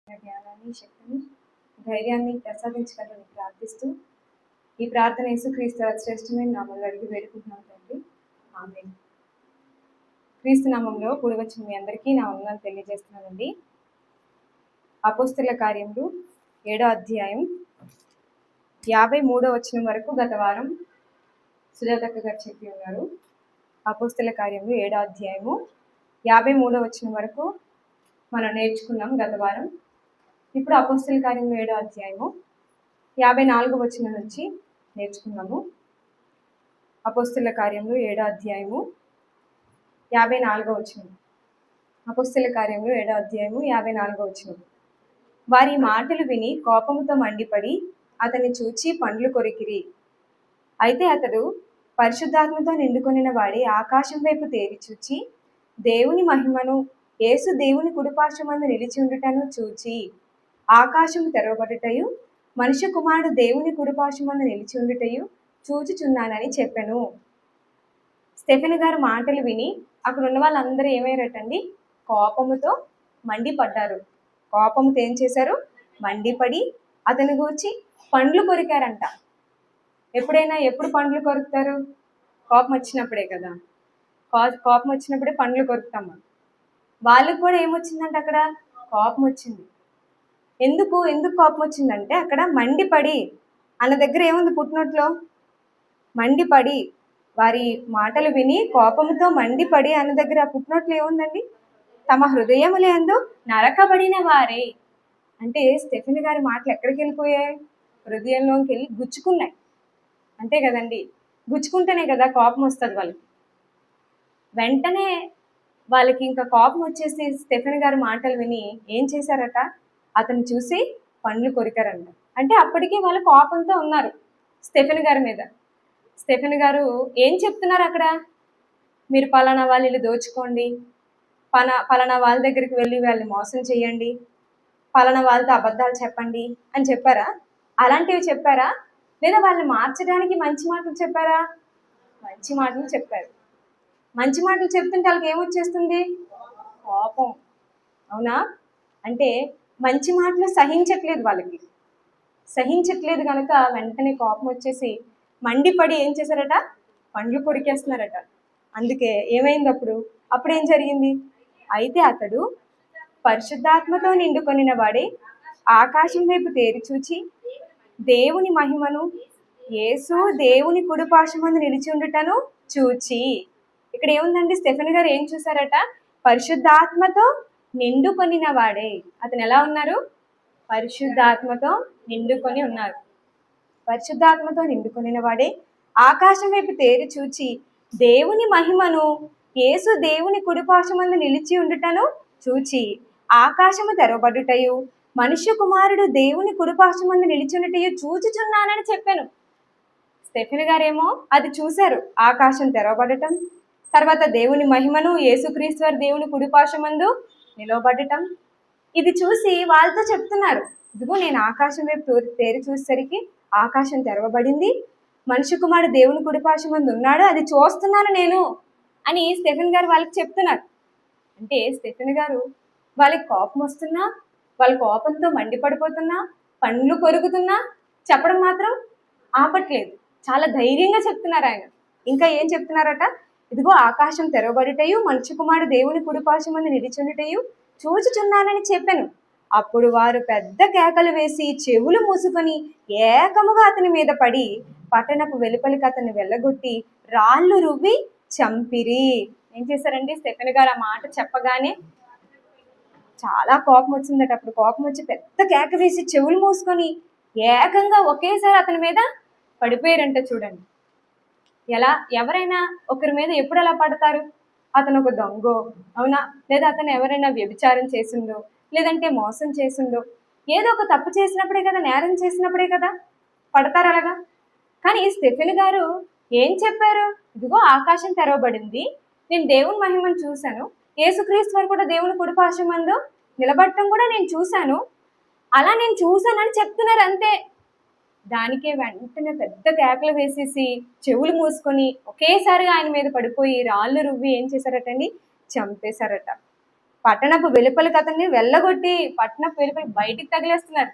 జ్ఞానాన్ని, శక్తిని, ధైర్యాన్ని ప్రసాదించగలని ప్రార్థిస్తూ ఈ ప్రార్థన యేసుక్రీస్తు శ్రేష్టమైన నామంలో అడిగి వేడుకుంటున్నాం తండ్రి. ఆమేన్. క్రీస్తు నామంలో కూడి వచ్చిన మీ అందరికీ నా వందనాలు తెలియజేస్తున్నానండి. అపోస్తల కార్యములు 7వ అధ్యాయం 53వ వచనం వరకు గత వారం సుజాతక్క గారు చెప్పి ఉన్నారు. అపోస్తల కార్యములు 7వ అధ్యాయము 53వ వచనం వరకు మనం నేర్చుకున్నాం గత వారం. ఇప్పుడు అపోస్తల కార్యములు 7వ అధ్యాయము 54వ వచనం నుంచి నేర్చుకున్నాము. అపోస్తల కార్యములు 7వ అధ్యాయము 54వ వచనం. అపోస్తల కార్యములు 7వ అధ్యాయము 54వ వచనం. వారి మాటలు విని కోపముతో మండిపడి అతన్ని చూచి పండ్లు కొరికిరి. అయితే అతడు పరిశుద్ధాత్మతో నిండుకొనిన వాడి ఆకాశం వైపు తేరి చూచి దేవుని మహిమను, యేసు దేవుని కుడిపార్శ్వమందు నిలిచి ఉండుటను చూచి ఆకాశము తెరవబడుటయు మనుష్య కుమారుడు దేవుని కుడిపార్శ్వమందు నిలిచి ఉండుటయు చూచుచున్నానని చెప్పెను. స్టెఫెన్ గారు మాటలు విని అక్కడ ఉన్న వాళ్ళందరూ ఏమయ్యారటండి? కోపముతో మండిపడ్డారు. కోపంతో ఏం చేశారు? మండిపడి అతని గూర్చి పండ్లు కొరికారంట. ఎప్పుడు పండ్లు కొరుకుతారు? కోపం వచ్చినప్పుడే కదా. కోపం వచ్చినప్పుడే పండ్లు కొరుకుతాం. వాళ్ళకి కూడా ఏమొచ్చిందంటే అక్కడ కోపం వచ్చింది. ఎందుకు కోపం వచ్చిందంటే అక్కడ మండిపడి అన్న దగ్గర ఏముంది? పుట్టినట్లో మండిపడి, వారి మాటలు విని కోపంతో మండిపడి అన్న దగ్గర పుట్టినట్లు ఏముందండి? తమ హృదయములందు నరకబడిన వారే. అంటే స్టెఫెన్ గారి మాటలు ఎక్కడికి వెళ్ళిపోయాయి? హృదయంలోకి వెళ్ళి గుచ్చుకున్నాయి. అంతే కదండి. గుచ్చుకుంటేనే కదా కోపం వస్తుంది వాళ్ళకి. వెంటనే వాళ్ళకి ఇంకా కోపం వచ్చేసి స్టెఫెన్ గారి మాటలు విని ఏం చేశారట? అతను చూసి పండ్లు కొరికారంట. అంటే అప్పటికి వాళ్ళు కోపంతో ఉన్నారు స్టెఫెన్ గారి మీద. స్టెఫెన్ గారు ఏం చెప్తున్నారు అక్కడ? మీరు పలానా వాళ్ళు ఇల్లు దోచుకోండి, పలానా వాళ్ళ దగ్గరికి వెళ్ళి వాళ్ళని మోసం చేయండి, పలానా వాళ్ళతో అబద్ధాలు చెప్పండి అని చెప్పారా? అలాంటివి చెప్పారా? లేదా వాళ్ళని మార్చడానికి మంచి మాటలు చెప్పారా? మంచి మాటలు చెప్పారు. మంచి మాటలు చెప్తుంటే వాళ్ళకి ఏమొచ్చేస్తుంది? కోపం. అవునా? అంటే మంచి మాటలు సహించట్లేదు వాళ్ళకి. సహించట్లేదు కనుక వెంటనే కోపం వచ్చేసి మండిపడి ఏం చేశారట? పండ్లు కొరికేస్తున్నారట. అందుకే ఏమైంది అప్పుడు ఏం జరిగింది? అయితే అతడు పరిశుద్ధాత్మతో నిండుకొనిన వాడే ఆకాశం వైపు తేరి చూచి దేవుని మహిమను, యేసు దేవుని కుడిపార్శ్వమందు నిలిచి ఉండుటను చూచి. ఇక్కడ ఏముందండి? స్టెఫెన్ గారు ఏం చూసారట? పరిశుద్ధాత్మతో నిండుకొనిన వాడే. అతను ఎలా ఉన్నారు? పరిశుద్ధాత్మతో నిండుకొని ఉన్నారు. పరిశుద్ధాత్మతో నిండుకొనిన వాడే ఆకాశం వైపు తేరి చూచి దేవుని మహిమను, యేసు దేవుని కుడిపార్శ్వమందు నిలిచి ఉండుటను చూచి ఆకాశము తెరవబడుటయు మనుష్య కుమారుడు దేవుని కుడిపార్శ్వమందు నిలిచుండుటయు చూచుచున్నానని చెప్పాను. స్టెఫెన్ గారేమో అది చూశారు, ఆకాశం తెరవబడటం, తర్వాత దేవుని మహిమను, యేసుక్రీస్తు వారు దేవుని కుడిపార్శ్వమందు నిలవబడటం. ఇది చూసి వాళ్ళతో చెప్తున్నారు, ఇదిగో నేను ఆకాశం వైపు తేరి చూసేసరికి ఆకాశం తెరవబడింది, మనుష్య కుమారుడు దేవుని కుడిపార్శ్వమందు ఉన్నాడు, అది చూస్తున్నాను నేను అని స్టెఫెన్ గారు వాళ్ళకి చెప్తున్నారు. అంటే స్టెఫెన్ గారు వాళ్ళకి కోపం వస్తున్నా, వాళ్ళ కోపంతో మండిపడిపోతున్నా, పండ్లు కొరుకుతున్నా చెప్పడం మాత్రం ఆపట్లేదు. చాలా ధైర్యంగా చెప్తున్నారు ఆయన. ఇంకా ఏం చెప్తున్నారట? ఇదిగో ఆకాశం తెరవబడుటయు మనుష్య కుమారుడు దేవుని కుడిపార్శ్వమందు నిలిచుండుటయు చూచుచున్నానని చెప్పాను. అప్పుడు వారు పెద్ద కేకలు వేసి చెవులు మూసుకొని ఏకముగా అతని మీద పడి పట్టణపు వెలుపలికి అతన్ని వెళ్ళగొట్టి రాళ్ళు రువ్వి చంపిరి. ఏం చేశారండి? స్టెఫెన్ గారు ఆ మాట చెప్పగానే చాలా కోపం వచ్చిందట. అప్పుడు కోపం వచ్చి పెద్ద కేక వేసి చెవులు మూసుకొని ఏకంగా ఒకేసారి అతని మీద పడిపోయారంట. చూడండి, ఎవరైనా ఒకరి మీద ఎప్పుడు అలా పడతారు? అతను ఒక దొంగో, అవునా, లేదా అతను ఎవరైనా వ్యభిచారం చేసిందో, లేదంటే మోసం చేసిందో, ఏదో ఒక తప్పు చేసినప్పుడే కదా, నేరం చేసినప్పుడే కదా పడతారు అలాగా. కానీ స్టెఫెన్ గారు ఏం చెప్పారు? ఇదిగో ఆకాశం తెరవబడింది, నేను దేవుని మహిమను చూశాను, యేసుక్రీస్తు వారు కూడా దేవుని కుడిపార్శ్వమందు నిలబడటం కూడా నేను చూశాను, అలా నేను చూశానని చెప్తున్నారు అంతే. దానికే వెంటనే పెద్ద కేకలు వేసేసి చెవులు మూసుకొని ఒకేసారిగా ఆయన మీద పడిపోయి రాళ్ళు రువ్వి ఏం చేశారటండి? చంపేశారట. పట్టణపు వెలుపలికి అతన్ని వెళ్ళగొట్టి పట్టణపు వెలుపలి బయటికి తగిలేస్తున్నారు.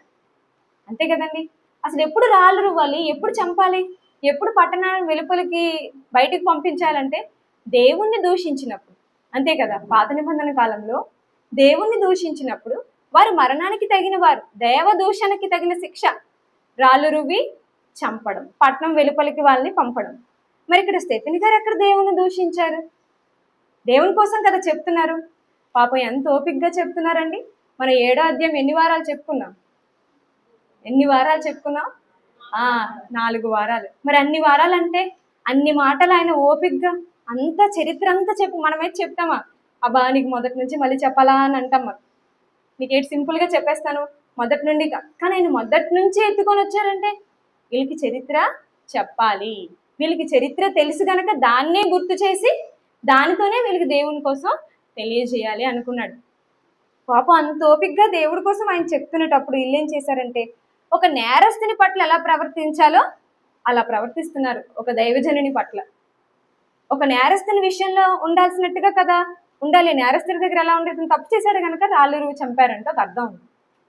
అంతే కదండి. అసలు ఎప్పుడు రాళ్ళు రువ్వాలి, ఎప్పుడు చంపాలి, ఎప్పుడు పట్టణాన్ని వెలుపలికి బయటికి పంపించాలంటే దేవుణ్ణి దూషించినప్పుడు. అంతే కదా. పాత నిబంధన కాలంలో దేవుణ్ణి దూషించినప్పుడు వారు మరణానికి తగిన వారు, దేవ దూషణకి తగిన శిక్ష రాళ్ళు రువ్వి చంపడం, పట్నం వెలుపలికి వాళ్ళని పంపడం. మరి ఇక్కడ స్టెఫెన్ గారు ఎక్కడ దేవుణ్ణి దూషించారు? దేవుని కోసం కదా చెప్తున్నారు. పాపం ఎంత ఓపికగా చెప్తున్నారండి. మనం 7వ అధ్యాయం ఎన్ని వారాలు చెప్పుకున్నాం? 4 వారాలు. మరి అన్ని వారాలు అంటే అన్ని మాటలు ఆయన ఓపికగా అంత చరిత్ర అంతా మనమైతే చెప్తామా? అబ్బా నీకు మొదటి నుంచి మళ్ళీ చెప్పాలా అని అంటాం. నీకేంటి సింపుల్గా చెప్పేస్తాను మొదటి నుండి. కానీ ఆయన మొదటి నుంచి ఎత్తుకొని వచ్చారంటే వీళ్ళకి చరిత్ర చెప్పాలి, వీళ్ళకి చరిత్ర తెలుసు కనుక దాన్నే గుర్తు చేసి దానితోనే వీళ్ళకి దేవుని కోసం తెలియజేయాలి అనుకున్నాడు. పాపం అంత ఓపికగా దేవుడి కోసం ఆయన చెప్తున్నప్పుడు వీళ్ళు ఏం చేశారంటే ఒక నేరస్తుని పట్ల ఎలా ప్రవర్తించాలో అలా ప్రవర్తిస్తున్నారు. ఒక దైవజనుని పట్ల ఒక నేరస్తుని విషయంలో ఉండాల్సినట్టుగా కదా ఉండాలి. నేరస్తుడి దగ్గర ఎలా ఉండేది? తప్పు చేశాడు కనుక రాళ్ళు రువ్వి చంపారంటే ఒక అర్థం ఉంది.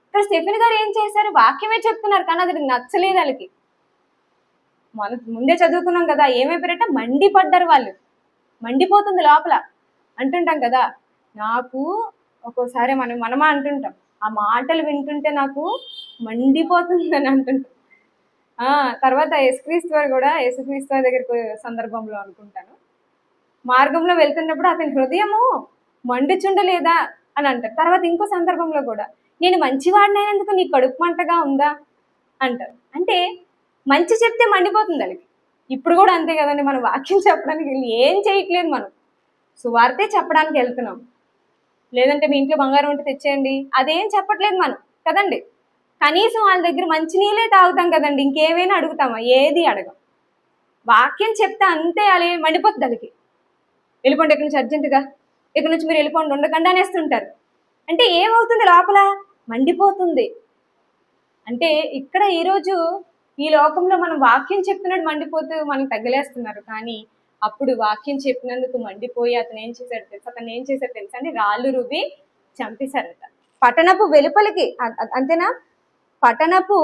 ఇక్కడ స్టెఫెన్ గారు ఏం చేశారు? వాక్యమే చెప్తున్నారు కానీ అది నచ్చలేదు వాళ్ళకి. ముందే చదువుకున్నాం కదా, ఏమైపోయారంటే మండిపడ్డారు వాళ్ళు. మండిపోతుంది లోపల. అంటుంటాం కదా, నాకు ఒక్కోసారి మనమా అంటుంటాం, ఆ మాటలు వింటుంటే నాకు మండిపోతుంది అని అంటుంటాం. తర్వాత యేసుక్రీస్తు వారు కూడా, యేసుక్రీస్తు వారి దగ్గరికి సందర్భంలో అనుకుంటాను, మార్గంలో వెళ్తున్నప్పుడు అతని హృదయము మండుచుండలేదా అని అంటారు. తర్వాత ఇంకో సందర్భంలో కూడా నేను మంచివాడినైనందుకు నీ కడుపు మంటగా ఉందా అంటారు. అంటే మంచి చెప్తే మండిపోతుంది వాళ్ళకి. ఇప్పుడు కూడా అంతే కదండి. మనం వాక్యం చెప్పడానికి ఏం చేయట్లేదు, మనం సువార్తే చెప్పడానికి వెళ్తున్నాం. లేదంటే మీ ఇంట్లో బంగారం ఉంటే తెచ్చేయండి, అదేం చెప్పట్లేదు మనం కదండి. కనీసం వాళ్ళ దగ్గర మంచి నీళ్ళే తాగుతాం కదండి, ఇంకేమైనా అడుగుతామా? ఏది అడగం. వాక్యం చెప్తే అంతే అలా మండిపోతుంది వాళ్ళకి. వెళ్ళిపోండి ఇక్కడి నుంచి అర్జెంటుగా, ఇక్కడ నుంచి మీరు వెళ్ళిపోండి, ఉండకుండా అనేస్తుంటారు. అంటే ఏమవుతుంది? లోపల మండిపోతుంది. అంటే ఇక్కడ ఈరోజు ఈ లోకంలో మనం వాక్యం చెప్తున్నాడు మండిపోతూ మనకు తగిలేస్తున్నారు. కానీ అప్పుడు వాక్యం చెప్పినందుకు మండిపోయి అతను ఏం చేశాడు తెలుసా అండి? రాళ్ళు రువ్వి చంపేశారట. పట్టణపు వెలుపలికి, అంతేనా? పట్టణపు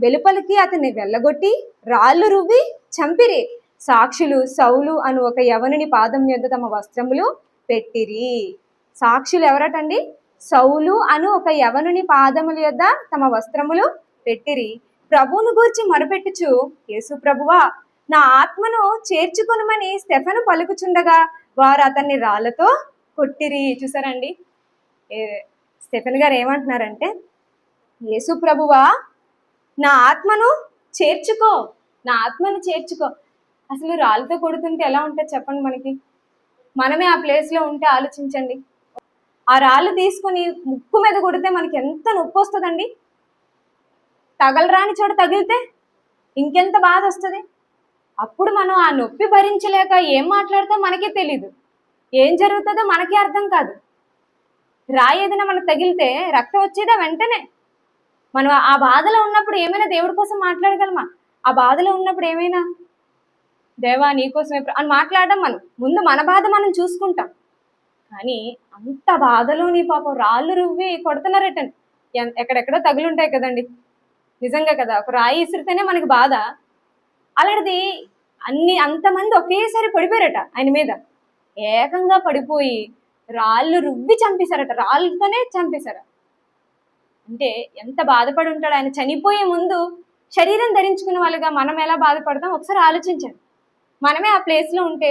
వెలుపలికి అతన్ని వెళ్ళగొట్టి రాళ్ళు రువ్వి చంపిరి. సాక్షులు సౌలు అను ఒక యవనుని పాదం యొద్ద తమ వస్త్రములు పెట్టిరి. సాక్షులు ఎవరటండి? సౌలు అను ఒక యవనుని పాదముల యొద్ద తమ వస్త్రములు పెట్టిరి. ప్రభువును గూర్చి మొరపెట్టుచు, యేసు ప్రభువా నా ఆత్మను చేర్చుకొనుమని స్టెఫెను పలుకుచుండగా వారు అతన్ని రాళ్లతో కొట్టిరి. చూసారండి, స్టెఫెన్ గారు ఏమంటున్నారంటే, యేసు ప్రభువా నా ఆత్మను చేర్చుకో, నా ఆత్మను చేర్చుకో. అసలు రాళ్ళతో కొడుతుంటే ఎలా ఉంటుంది చెప్పండి? మనమే ఆ ప్లేస్లో ఉంటే ఆలోచించండి. ఆ రాళ్ళు తీసుకొని ముక్కు మీద కొడితే మనకి ఎంత నొప్పి వస్తుందండి. తగలరాని చోట తగిలితే ఇంకెంత బాధ వస్తుంది. అప్పుడు మనం ఆ నొప్పి భరించలేక ఏం మాట్లాడతాం మనకే తెలీదు, ఏం జరుగుతుందో మనకే అర్థం కాదు. రాయి ఏదైనా మనకు తగిలితే రక్తం వచ్చేదా వెంటనే. మనం ఆ బాధలో ఉన్నప్పుడు ఏమైనా దేవుడి కోసం మాట్లాడగలమా? ఆ బాధలో ఉన్నప్పుడు ఏమైనా దేవా నీకోసమే అని మాట్లాడడం. మనం ముందు మన బాధ మనం చూసుకుంటాం. కానీ అంత బాధలోని పాపం రాళ్ళు రువ్వి కొడుతున్నారటండి. ఎక్కడెక్కడో తగులుంటాయి కదండి, నిజంగా కదా. ఒక రాయి ఇసిరితేనే మనకి బాధ, అలాంటిది అంతమంది ఒకేసారి పడిపోయారట ఆయన మీద. ఏకంగా పడిపోయి రాళ్ళు రువ్వి చంపేశారట, రాళ్ళతోనే చంపేశారు. అంటే ఎంత బాధపడి ఉంటాడు ఆయన. చనిపోయే ముందు శరీరం ధరించుకున్న వాళ్ళుగా మనం ఎలా బాధపడతాం ఒకసారి ఆలోచించండి. మనమే ఆ ప్లేస్లో ఉంటే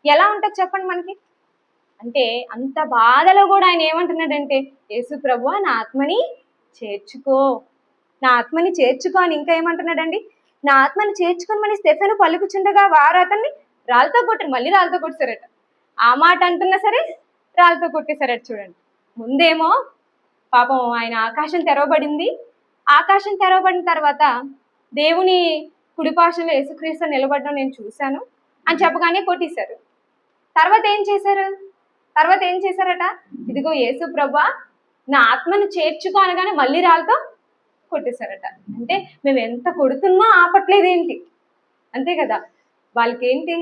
ఎలా ఉంటుంది చెప్పండి మనకి. అంటే అంత బాధలో కూడా ఆయన ఏమంటున్నాడంటే, యేసు ప్రభువా నా ఆత్మని చేర్చుకో, నా ఆత్మని చేర్చుకో అని ఇంకా ఏమంటున్నాడండి? నా ఆత్మని చేర్చుకోమని స్టెఫెను పలుకుచుండగా వారు అతన్ని రాళ్ళతో కొట్టారు. మళ్ళీ రాళ్ళతో కొట్టేశారట. ఆ మాట అంటున్నా సరే రాళ్ళతో కొట్టేశారట. చూడండి, ముందేమో పాపం ఆయన ఆకాశం తెరవబడింది. ఆకాశం తెరవబడిన తర్వాత దేవుని కుడిపార్శ్వంలో యేసుక్రీస్తు నిలబడడం నేను చూశాను అని చెప్పగానే కొట్టేశారు. తర్వాత ఏం చేశారట? ఇదిగో యేసు ప్రభువా నా ఆత్మను చేర్చుకో అనగానే మళ్ళీ రాళ్ళతో కొట్టేశారట. అంటే మేము ఎంత కొడుతున్నా ఆపట్లేదేంటి, అంతే కదా. వాళ్ళకి ఏంటి,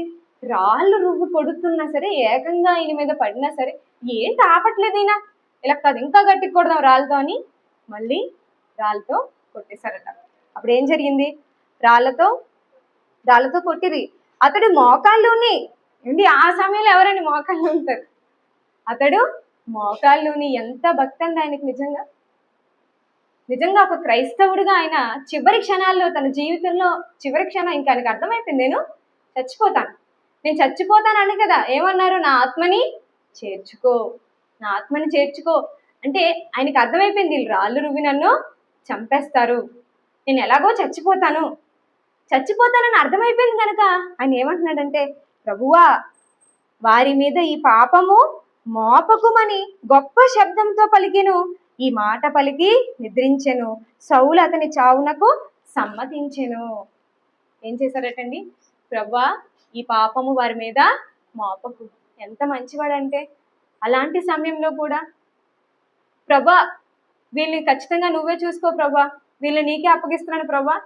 రాళ్ళు రువ్వు కొడుతున్నా సరే, ఏకంగా ఆయన మీద పడినా సరే ఏంటి ఆపట్లేదు ఈయన, ఇలా కాదు ఇంకా గట్టిగా కొడదాం రాళ్ళతో అని మళ్ళీ రాళ్ళతో కొట్టేశారట. అప్పుడు ఏం జరిగింది? రాళ్ళతో కొట్టిరి. అతడు మోకాళ్ళుని, ఏంటి ఆ సమయంలో ఎవరండి మోకాళ్ళు ఉంటారు? అతడు మోకాళ్ళుని. ఎంత భక్తి అండి ఆయనకి! నిజంగా ఒక క్రైస్తవుడిగా ఆయన చివరి క్షణాల్లో, తన జీవితంలో చివరి క్షణం ఇంకా ఆయనకు అర్థమైపోయింది, నేను చచ్చిపోతాను అని కదా ఏమన్నారు? నా ఆత్మని చేర్చుకో అంటే ఆయనకి అర్థమైపోయింది, వీళ్ళు రాళ్ళు రువ్వి నన్ను చంపేస్తారు, నేను ఎలాగో చచ్చిపోతానని అర్థమైపోయింది కనుక ఆయన ఏమంటున్నాడంటే, ప్రభువా వారి మీద ఈ పాపము మోపకుమని గొప్ప శబ్దంతో పలికెను. ఈ మాట పలికి నిద్రించెను. సౌలు అతని చావునకు సమ్మతించెను. ఏం చేశారటండి? ప్రభువా ఈ పాపము వారి మీద మోపకు. ఎంత మంచివాడంటే, అలాంటి సమయంలో కూడా ప్రభా వీళ్ళని ఖచ్చితంగా నువ్వే చూసుకో ప్రభా, వీళ్ళు నీకే అప్పగిస్తున్నాను ప్రభా,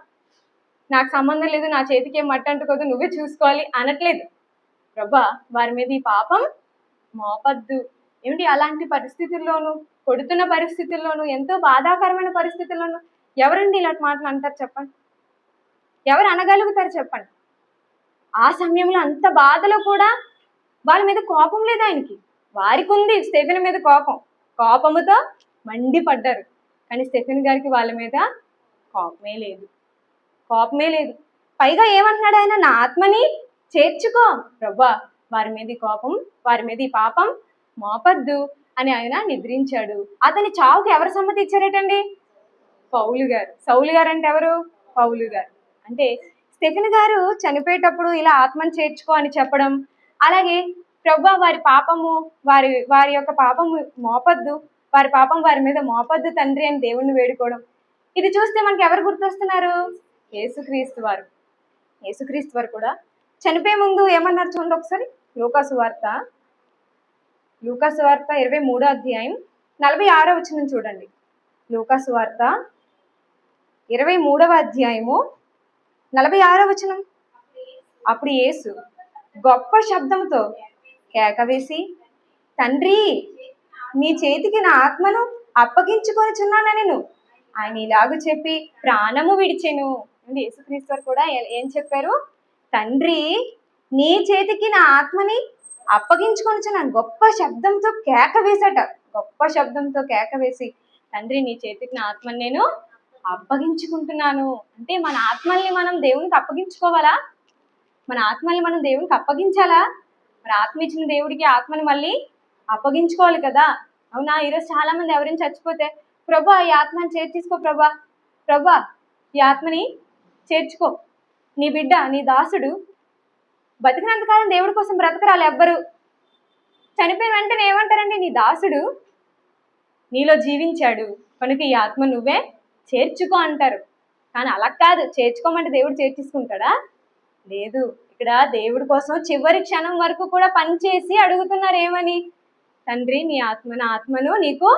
నాకు సంబంధం లేదు, నా చేతికి ఏం మట్టి అంటుకోదు, నువ్వే చూసుకోవాలి అనట్లేదు. ప్రభా వారి మీద ఈ పాపం మోపద్దు. ఏమిటి? అలాంటి పరిస్థితుల్లోనూ, కొడుతున్న పరిస్థితుల్లోనూ, ఎంతో బాధాకరమైన పరిస్థితుల్లోనూ ఎవరండి ఇలాంటి మాటలు అంటారు చెప్పండి? ఎవరు అనగలుగుతారు చెప్పండి? ఆ సమయంలో అంత బాధలో కూడా వాళ్ళ మీద కోపం లేదు ఆయనకి. వారికి ఉంది స్టెఫెన్ మీద కోపముతో మండిపడ్డారు. కానీ స్టెఫెన్ గారికి వాళ్ళ మీద కోపమే లేదు. పైగా ఏమంటున్నాడు ఆయన? నా ఆత్మని చేర్చుకో ప్రభువా, వారి మీద ఈ పాపం మోపద్దు అని ఆయన నిద్రించాడు. అతని చావుకి ఎవరు సమ్మతి ఇచ్చారేటండి? పౌలు గారు. సౌలు గారు అంటే ఎవరు? పౌలు గారు. అంటే స్టెఫెన్ గారు చనిపోయేటప్పుడు ఇలా ఆత్మని చేర్చుకో అని చెప్పడం, అలాగే ప్రభువా వారి యొక్క పాపము మోపద్దు, వారి పాపం వారి మీద మోపద్దు తండ్రి అని దేవుణ్ణి వేడుకోవడం, ఇది చూస్తే మనకి ఎవరు గుర్తొస్తున్నారు? యేసుక్రీస్తు వారు కూడా చనిపోయే ముందు ఏమన్నారు చూడండి ఒకసారి. లూకాసు వార్త 23వ అధ్యాయం 46వ వచనం చూడండి. లూకాసు వార్త 23వ అధ్యాయము 46వ వచనం. అప్పుడు యేసు గొప్ప శబ్దంతో కేక వేసి, తండ్రి నీ చేతికి నా ఆత్మను అప్పగించుకొనుచున్నానెను. ఆయన ఇలాగ చెప్పి ప్రాణము విడిచెను. యేసుక్రీస్తు వారు కూడా ఏం చెప్పారు? తండ్రి నీ చేతికి నా ఆత్మని అప్పగించుకొనుచున్నాను. గొప్ప శబ్దంతో కేక వేసి, తండ్రి నీ చేతికి నా ఆత్మని నేను అప్పగించుకుంటున్నాను. అంటే మన ఆత్మల్ని మనం దేవునికి అప్పగించుకోవాలా? మన ఆత్మల్ని మనం దేవునికి అప్పగించాలా? మరి ఆత్మ ఇచ్చిన దేవుడికి ఆత్మని మళ్ళీ అప్పగించుకోవాలి కదా, అవునా? ఈరోజు చాలా మంది ఎవరైనా చచ్చిపోతే, ప్రభా ఈ ఆత్మని చేర్చేసుకో ప్రభా ఈ ఆత్మని చేర్చుకో, నీ బిడ్డ నీ దాసుడు బతికినంతకాలం దేవుడి కోసం బ్రతకరాలి ఎవ్వరు. చనిపోయిన వెంటనే ఏమంటారండి? నీ దాసుడు నీలో జీవించాడు కనుక ఈ ఆత్మ నువ్వే చేర్చుకో అంటారు. కానీ అలా కాదు, చేర్చుకోమంటే దేవుడు చేర్చేసుకుంటాడా? లేదు. ఇక్కడ దేవుడి కోసం చివరి క్షణం వరకు కూడా పనిచేసి అడుగుతున్నారు ఏమని? తండ్రి నా ఆత్మను నీకు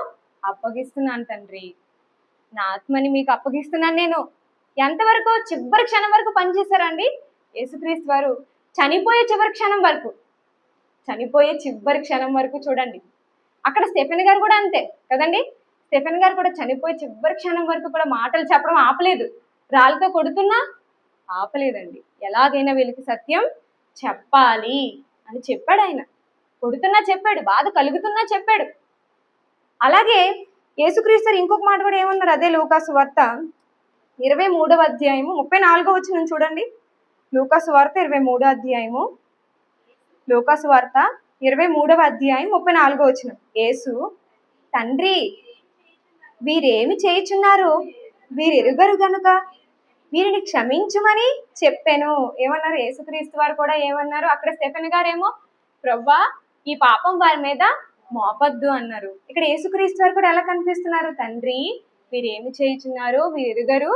అప్పగిస్తున్నాను తండ్రి, నా ఆత్మని మీకు అప్పగిస్తున్నాను నేను. ఎంతవరకు? చివరి క్షణం వరకు పనిచేశారండి యేసుక్రీస్తు వారు. చనిపోయే చివరి క్షణం వరకు చూడండి. అక్కడ స్టెఫెన్ గారు కూడా అంతే కదండి. స్టెఫెన్ గారు కూడా చనిపోయే చివరి క్షణం వరకు కూడా మాటలు చెప్పడం ఆపలేదు. రాళ్ళతో కొడుతున్నా ఆపలేదండి. ఎలాగైనా వీళ్ళకి సత్యం చెప్పాలి అని చెప్పాడు ఆయన. కొడుతున్నా చెప్పాడు, బాధ కలుగుతున్నా చెప్పాడు. అలాగే యేసుక్రీస్తు ఇంకొక మాట కూడా ఏమన్నారు? అదే లూకాసు వార్త 23వ అధ్యాయము 34వ వచనం చూడండి. లూకాసు వార్త 23వ అధ్యాయం 34వ వచనం. యేసు, తండ్రి వీరేమి చేయుచున్నారు, వీరెరుగరు గనుక వీరిని క్షమించుమని చెప్పాను. ఏమన్నారు? యేసుక్రీస్తు వారు కూడా ఏమన్నారు? అక్కడ స్టెఫెన్ గారేమో ప్రభువా ఈ పాపం వారి మీద మోపద్దు అన్నారు. ఇక్కడ యేసుక్రీస్తు వారు కూడా ఎలా కనిపిస్తున్నారు? తండ్రి వీరేమి చేయుచున్నారు, వీరెరుగరు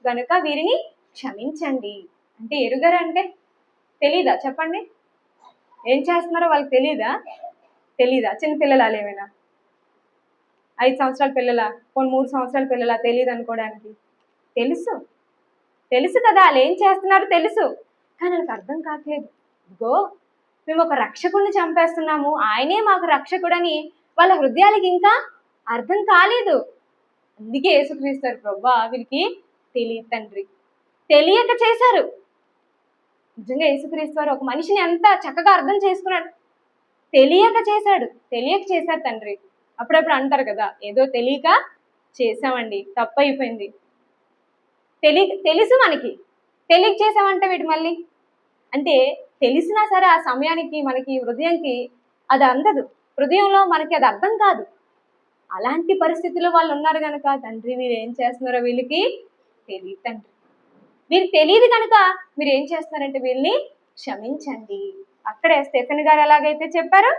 గనుక వీరిని క్షమించండి. అంటే ఎరుగరు అంటే తెలీదా చెప్పండి? ఏం చేస్తున్నారో వాళ్ళకి తెలీదా? చిన్న పిల్లలా? ఏమైనా 5 సంవత్సరాల పిల్లలా? 3 సంవత్సరాల పిల్లలా? తెలియదు అనుకోవడానికి. తెలుసు కదా వాళ్ళు ఏం చేస్తున్నారో తెలుసు, కానీ వాళ్ళకి అర్థం కావట్లేదు. ఇదిగో మేము ఒక రక్షకుడిని చంపేస్తున్నాము, ఆయనే మాకు రక్షకుడని వాళ్ళ హృదయాలకి ఇంకా అర్థం కాలేదు. అందుకే యేసుక్రీస్తు ప్రభువా వీళ్ళకి తెలియదు తండ్రి, తెలియక చేశారు. నిజంగా యేసుక్రీస్తు వారు ఒక మనిషిని ఎంత చక్కగా అర్థం చేసుకున్నాడు. తెలియక చేశాడు తండ్రి. అప్పుడప్పుడు అంటారు కదా, ఏదో తెలియక చేసామండి, తప్పు అయిపోయింది. తెలుసు మనకి, తెలియక చేసామంటే వీటి మళ్ళీ అంటే తెలిసినా సరే ఆ సమయానికి మనకి హృదయంకి అది అందదు, హృదయంలో మనకి అది అర్థం కాదు. అలాంటి పరిస్థితుల్లో వాళ్ళు ఉన్నారు కనుక తండ్రి మీరు ఏం చేస్తున్నారో వీళ్ళకి తెలియదు తండ్రి, వీరికి తెలియదు కనుక మీరు ఏం చేస్తున్నారంటే వీళ్ళని క్షమించండి. అక్కడే స్టెఫెన్ గారు ఎలాగైతే చెప్పారో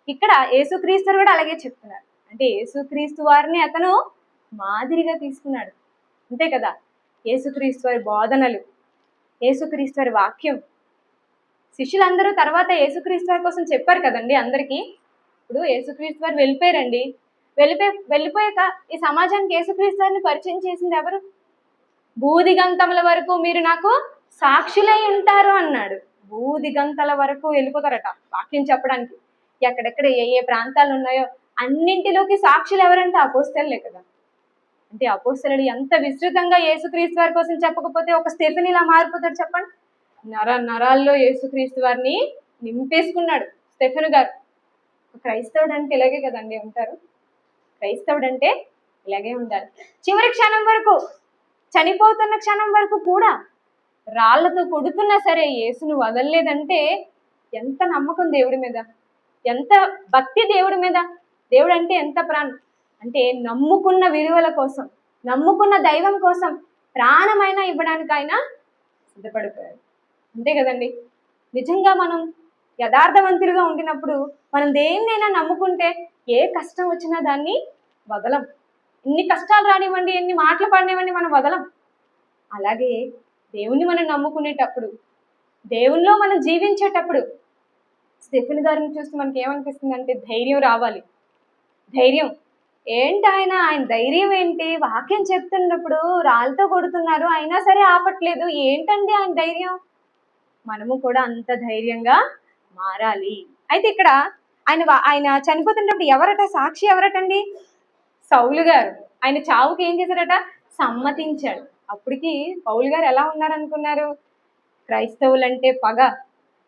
ఇక్కడ యేసుక్రీస్తు కూడా అలాగే చెప్తున్నారు. అంటే యేసుక్రీస్తు వారిని అతను మాదిరిగా తీసుకున్నాడు, అంతే కదా. యేసుక్రీస్తు వారి బోధనలు, యేసుక్రీస్తు వారి వాక్యం శిష్యులందరూ తర్వాత యేసుక్రీస్తు వారి కోసం చెప్పారు కదండి అందరికీ. ఇప్పుడు యేసుక్రీస్తు వారు వెళ్ళిపోయారండి, వెళ్ళిపోయాక ఈ సమాజానికి యేసుక్రీస్తు వారిని పరిచయం చేసింది ఎవరు? భూదిగంతముల వరకు మీరు నాకు సాక్షులై ఉంటారు అన్నాడు. భూదిగంతల వరకు వెళ్ళిపోతారట వాక్యం చెప్పడానికి. ఎక్కడెక్కడ ఏ ఏ ప్రాంతాలు ఉన్నాయో అన్నింటిలోకి సాక్షులు ఎవరంటే అపోస్తలులే కదా. అంటే అపోస్తలుడు ఎంత విస్తృతంగా యేసుక్రీస్తు వారి కోసం చెప్పకపోతే ఒక స్టెఫెన్ ఇలా మారిపోతాడు చెప్పండి. నరాల్లో యేసుక్రీస్తు వారిని నింపేసుకున్నాడు స్టెఫెన్ గారు. క్రైస్తవుడు అంటే ఇలాగే కదండి ఉంటారు, క్రైస్తవుడు అంటే ఇలాగే ఉండాలి. చివరి క్షణం వరకు, చనిపోతున్న క్షణం వరకు కూడా రాళ్లతో కొడుతున్నా సరే యేసును వదలలేదంటే ఎంత నమ్మకం దేవుడి మీద, ఎంత భక్తి దేవుడి మీద. దేవుడు అంటే ఎంత ప్రాణం అంటే నమ్ముకున్న విలువల కోసం, నమ్ముకున్న దైవం కోసం ప్రాణమైనా ఇవ్వడానికి ఆయన సిద్ధపడిపోయాడు, అంతే కదండి. నిజంగా మనం యథార్థవంతులుగా ఉండినప్పుడు మనం దేన్నైనా నమ్ముకుంటే ఏ కష్టం వచ్చినా దాన్ని వదలం. ఎన్ని కష్టాలు రానివ్వండి, ఎన్ని మాటలు పడినివ్వండి, మనం వదలం. అలాగే దేవుణ్ణి మనం నమ్ముకునేటప్పుడు, దేవునిలో మనం జీవించేటప్పుడు స్టెఫెన్ గారిని చూస్తే మనకి ఏమనిపిస్తుంది అంటే ధైర్యం రావాలి. ధైర్యం ఏంటి, ఆయన ధైర్యం ఏంటి? వాక్యం చెప్తున్నప్పుడు రాళ్ళతో కొడుతున్నారు అయినా సరే ఆపట్లేదు, ఏంటండి ఆయన ధైర్యం? మనము కూడా అంత ధైర్యంగా మారాలి. అయితే ఇక్కడ ఆయన చనిపోతున్నప్పుడు ఎవరట సాక్షి, ఎవరటండి? సౌలు గారు. ఆయన చావుకి ఏం చేశారట? సమ్మతించాడు. అప్పటికి పౌలు గారు ఎలా ఉన్నారనుకున్నారు? క్రైస్తవులంటే పగ,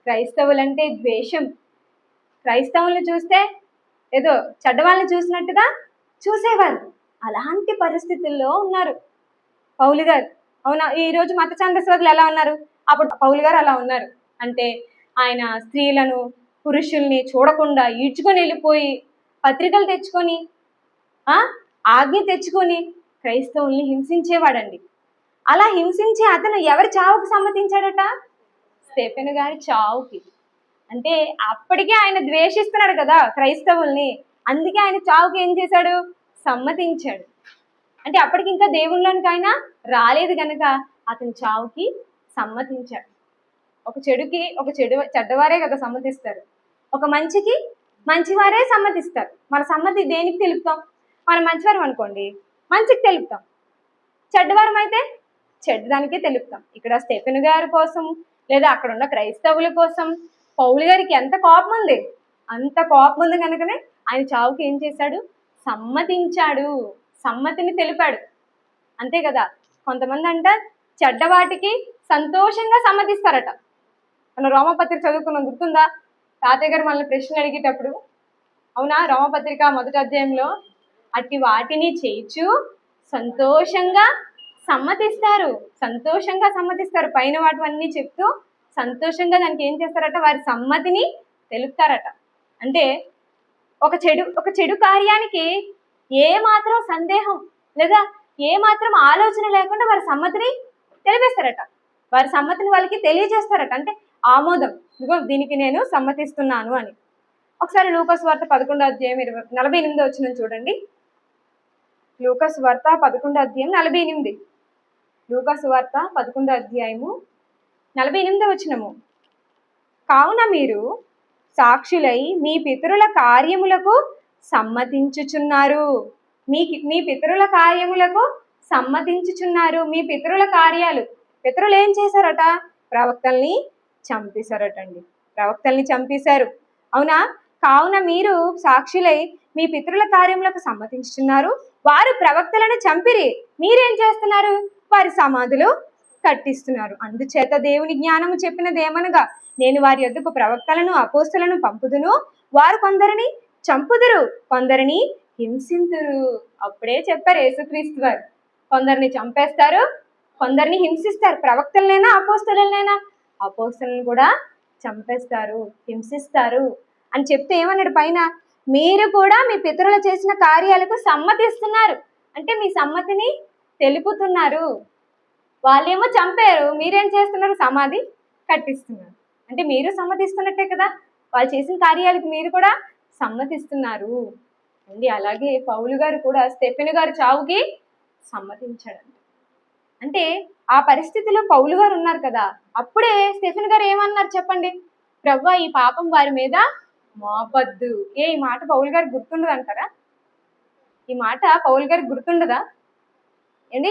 క్రైస్తవులంటే ద్వేషం, క్రైస్తవులను చూస్తే ఏదో చెడ్డవాళ్ళని చూసినట్టుగా చూసేవారు. అలాంటి పరిస్థితుల్లో ఉన్నారు పౌలు గారు. అవునా? ఈరోజు మత ఛాందస్వాదులు ఎలా ఉన్నారు? అప్పుడు పౌలు గారు అలా ఉన్నారు. అంటే ఆయన స్త్రీలను పురుషుల్ని చూడకుండా ఈడ్చుకొని వెళ్ళిపోయి పత్రికలు తెచ్చుకొని ఆజ్ఞ తెచ్చుకొని క్రైస్తవుల్ని హింసించేవాడండి. అలా హింసించి అతను ఎవరి చావుకు సమ్మతించాడట? స్టెఫెన్ గారి చావుకి. అంటే అప్పటికే ఆయన ద్వేషిస్తున్నాడు కదా క్రైస్తవుల్ని, అందుకే ఆయన చావుకి ఏం చేశాడు? సమ్మతించాడు. అంటే అప్పటికి ఇంకా దేవుళ్ళకి ఆయన రాలేదు కనుక అతని చావుకి సమ్మతించాడు. ఒక చెడ్డవారే కదా సమ్మతిస్తారు, ఒక మంచికి మంచివారే సమ్మతిస్తారు. మన సమ్మతి దేనికి తెలుపుతాం? మనం మంచివారం అనుకోండి మంచికి తెలుపుతాం, చెడ్డవారం అయితే చెడ్డదానికే తెలుపుతాం. ఇక్కడ స్టెఫెన్ గారి కోసం లేదా అక్కడ ఉన్న క్రైస్తవుల కోసం పౌలు గారికి ఎంత కోపం ఉంది, అంత కోపం ఉంది కనుకనే ఆయన చావుకి ఏం చేశాడు? సమ్మతించాడు, సమ్మతిని తెలిపాడు, అంతే కదా. కొంతమంది అంట చెడ్డవాటికి సంతోషంగా సమ్మతిస్తారట. మన రోమపత్రిక చదువుకున్నాం, గుర్తుందా? తాతయ్య గారు మనల్ని ప్రశ్నలు అడిగేటప్పుడు, అవునా, రోమపత్రిక 1వ అధ్యాయంలో అట్టి వాటిని చేయించు సంతోషంగా సమ్మతిస్తారు, సంతోషంగా సమ్మతిస్తారు. పైన వాటివన్నీ చెప్తూ సంతోషంగా దానికి ఏం చేస్తారట? వారి సమ్మతిని తెలుపుతారట. అంటే ఒక చెడు కార్యానికి ఏ మాత్రం సందేహం లేదా ఏ మాత్రం ఆలోచన లేకుండా వారి సమ్మతిని తెలిపేస్తారట, వారి సమ్మతిని వాళ్ళకి తెలియజేస్తారట. అంటే ఆమోదం, ఇదిగో దీనికి నేను సమ్మతిస్తున్నాను అని. ఒకసారి లూకాసు వార్త 11వ అధ్యాయం 48వ వచనం చూడండి. లూకాసు వార్త 11వ అధ్యాయం 48. లూకాసు వార్త 11వ అధ్యాయము 48వ వచనము. కావున మీరు సాక్షులై మీ పితరుల కార్యములకు సమ్మతించుచున్నారు. మీ పితరుల కార్యములకు సమ్మతించుచున్నారు. మీ పితరుల కార్యాలు, పితరులు ఏం చేశారట? ప్రవక్తల్ని చంపేశారటండి. ప్రవక్తల్ని చంపేశారు. అవునా? కావున మీరు సాక్షులై మీ పితరుల కార్యములకు సమ్మతించుతున్నారు. వారు ప్రవక్తలను చంపిరి, మీరేం చేస్తున్నారు? వారి సమాధులు కట్టిస్తున్నారు. అందుచేత దేవుని జ్ఞానము చెప్పినదేమనగా, నేను వారి యొద్దకు ప్రవక్తలను అపోస్తలను పంపుదును, వారు కొందరిని చంపుదురు, కొందరిని హింసింతురు. అప్పుడే చెప్పారు యేసుక్రీస్తు వారు, కొందరిని చంపేస్తారు, కొందరిని హింసిస్తారు. ప్రవక్తలనైనా అపోస్తలనైనా, అపోస్తలను కూడా చంపేస్తారు, హింసిస్తారు అని చెప్తే ఏమన్నాడు పైన? మీరు కూడా మీ పితరులు చేసిన కార్యాలకు సమ్మతిస్తున్నారు. అంటే మీ సమ్మతిని తెలుపుతున్నారు. వాళ్ళేమో చంపారు, మీరేం చేస్తున్నారు? సమాధి కట్టిస్తున్నారు. అంటే మీరు సమ్మతిస్తున్నట్టే కదా, వాళ్ళు చేసిన కార్యాలకు మీరు కూడా సమ్మతిస్తున్నారు అండి. అలాగే పౌలు గారు కూడా స్టెఫెను గారు చావుకి సమ్మతించాడు. అంటే ఆ పరిస్థితిలో పౌలు గారు ఉన్నారు కదా, అప్పుడే స్టెఫెను గారు ఏమన్నారు చెప్పండి? ప్రభువా, ఈ పాపం వారి మీద మోపద్దు. ఈ మాట పౌలు గారికి గుర్తుండదు అంటారా? ఈ మాట పౌలు గారికి గుర్తుండదా? ఏంటి,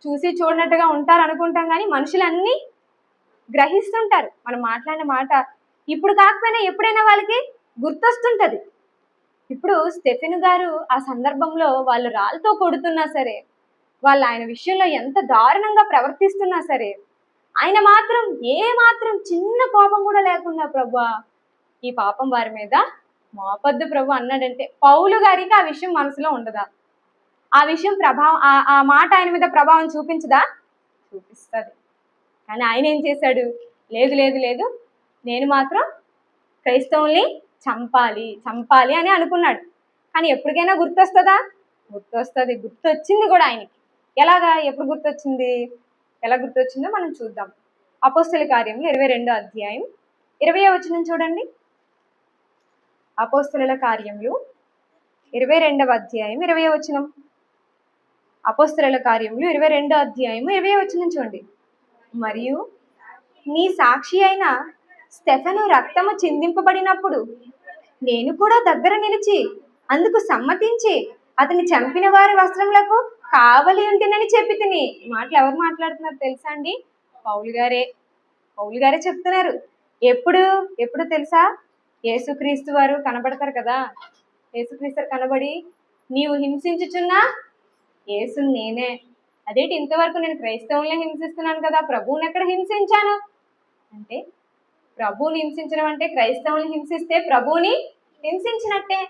చూసి చూడనట్టుగా ఉంటారు అనుకుంటాం, కానీ మనుషులన్నీ గ్రహిస్తుంటారు మనం మాట్లాడిన మాట. ఇప్పుడు కాకపోయినా ఎప్పుడైనా వాళ్ళకి గుర్తొస్తుంటది. ఇప్పుడు స్టెఫెను గారు ఆ సందర్భంలో వాళ్ళు రాళ్ళతో కొడుతున్నా సరే, వాళ్ళు ఆయన విషయంలో ఎంత దారుణంగా ప్రవర్తిస్తున్నా సరే, ఆయన మాత్రం మాత్రం చిన్న కోపం కూడా లేకుండా, ప్రభువా, ఈ పాపం వారి మీద మోపద్దు ప్రభు అన్నాడంటే, పౌలు గారికి ఆ విషయం మనసులో ఉండదా? ఆ విషయం ప్రభావం, ఆ మాట ఆయన మీద ప్రభావం చూపించదా? చూపిస్తుంది. కానీ ఆయన ఏం చేశాడు? లేదు లేదు లేదు, నేను మాత్రం క్రైస్తవుల్ని చంపాలి అని అనుకున్నాడు. కానీ ఎప్పటికైనా గుర్తొస్తుందా? గుర్తొస్తుంది. గుర్తొచ్చింది కూడా ఆయనకి. ఎలాగా? ఎప్పుడు గుర్తొచ్చింది? ఎలా గుర్తొచ్చిందో మనం చూద్దాం. అపోస్తల కార్యములు 22వ అధ్యాయం 20వ వచనం చూడండి. అపోస్తలుల కార్యములు 22వ అధ్యాయం 20వ వచనం. అపోస్తలుల కార్యములు 22వ అధ్యాయం 20వ వచనం చూడండి. మరియు నీ సాక్షి అయిన స్టెఫెను రక్తము చిందింపబడినప్పుడు నేను కూడా దగ్గర నిలిచి అందుకు సమ్మతించి అతని చంపిన వారి వస్త్రములకు కావలి ఉంటినని చెప్పి తిని. ఈ మాటలు ఎవరు మాట్లాడుతున్నారు తెలుసా అండి? పౌలు గారే చెప్తున్నారు. ఎప్పుడు తెలుసా? యేసుక్రీస్తు వారు కనబడతారు కదా, యేసుక్రీస్తు కనబడి, నీవు హింసించుచున్నా యేసు నేనే. అదేంటి, ఇంతవరకు నేను క్రైస్తవుల్ని హింసిస్తున్నాను కదా, ప్రభువుని ఎక్కడ హింసించాను అంటే, ప్రభువుని హింసించడం అంటే క్రైస్తవుల్ని హింసిస్తే ప్రభువుని హింసించినట్టే,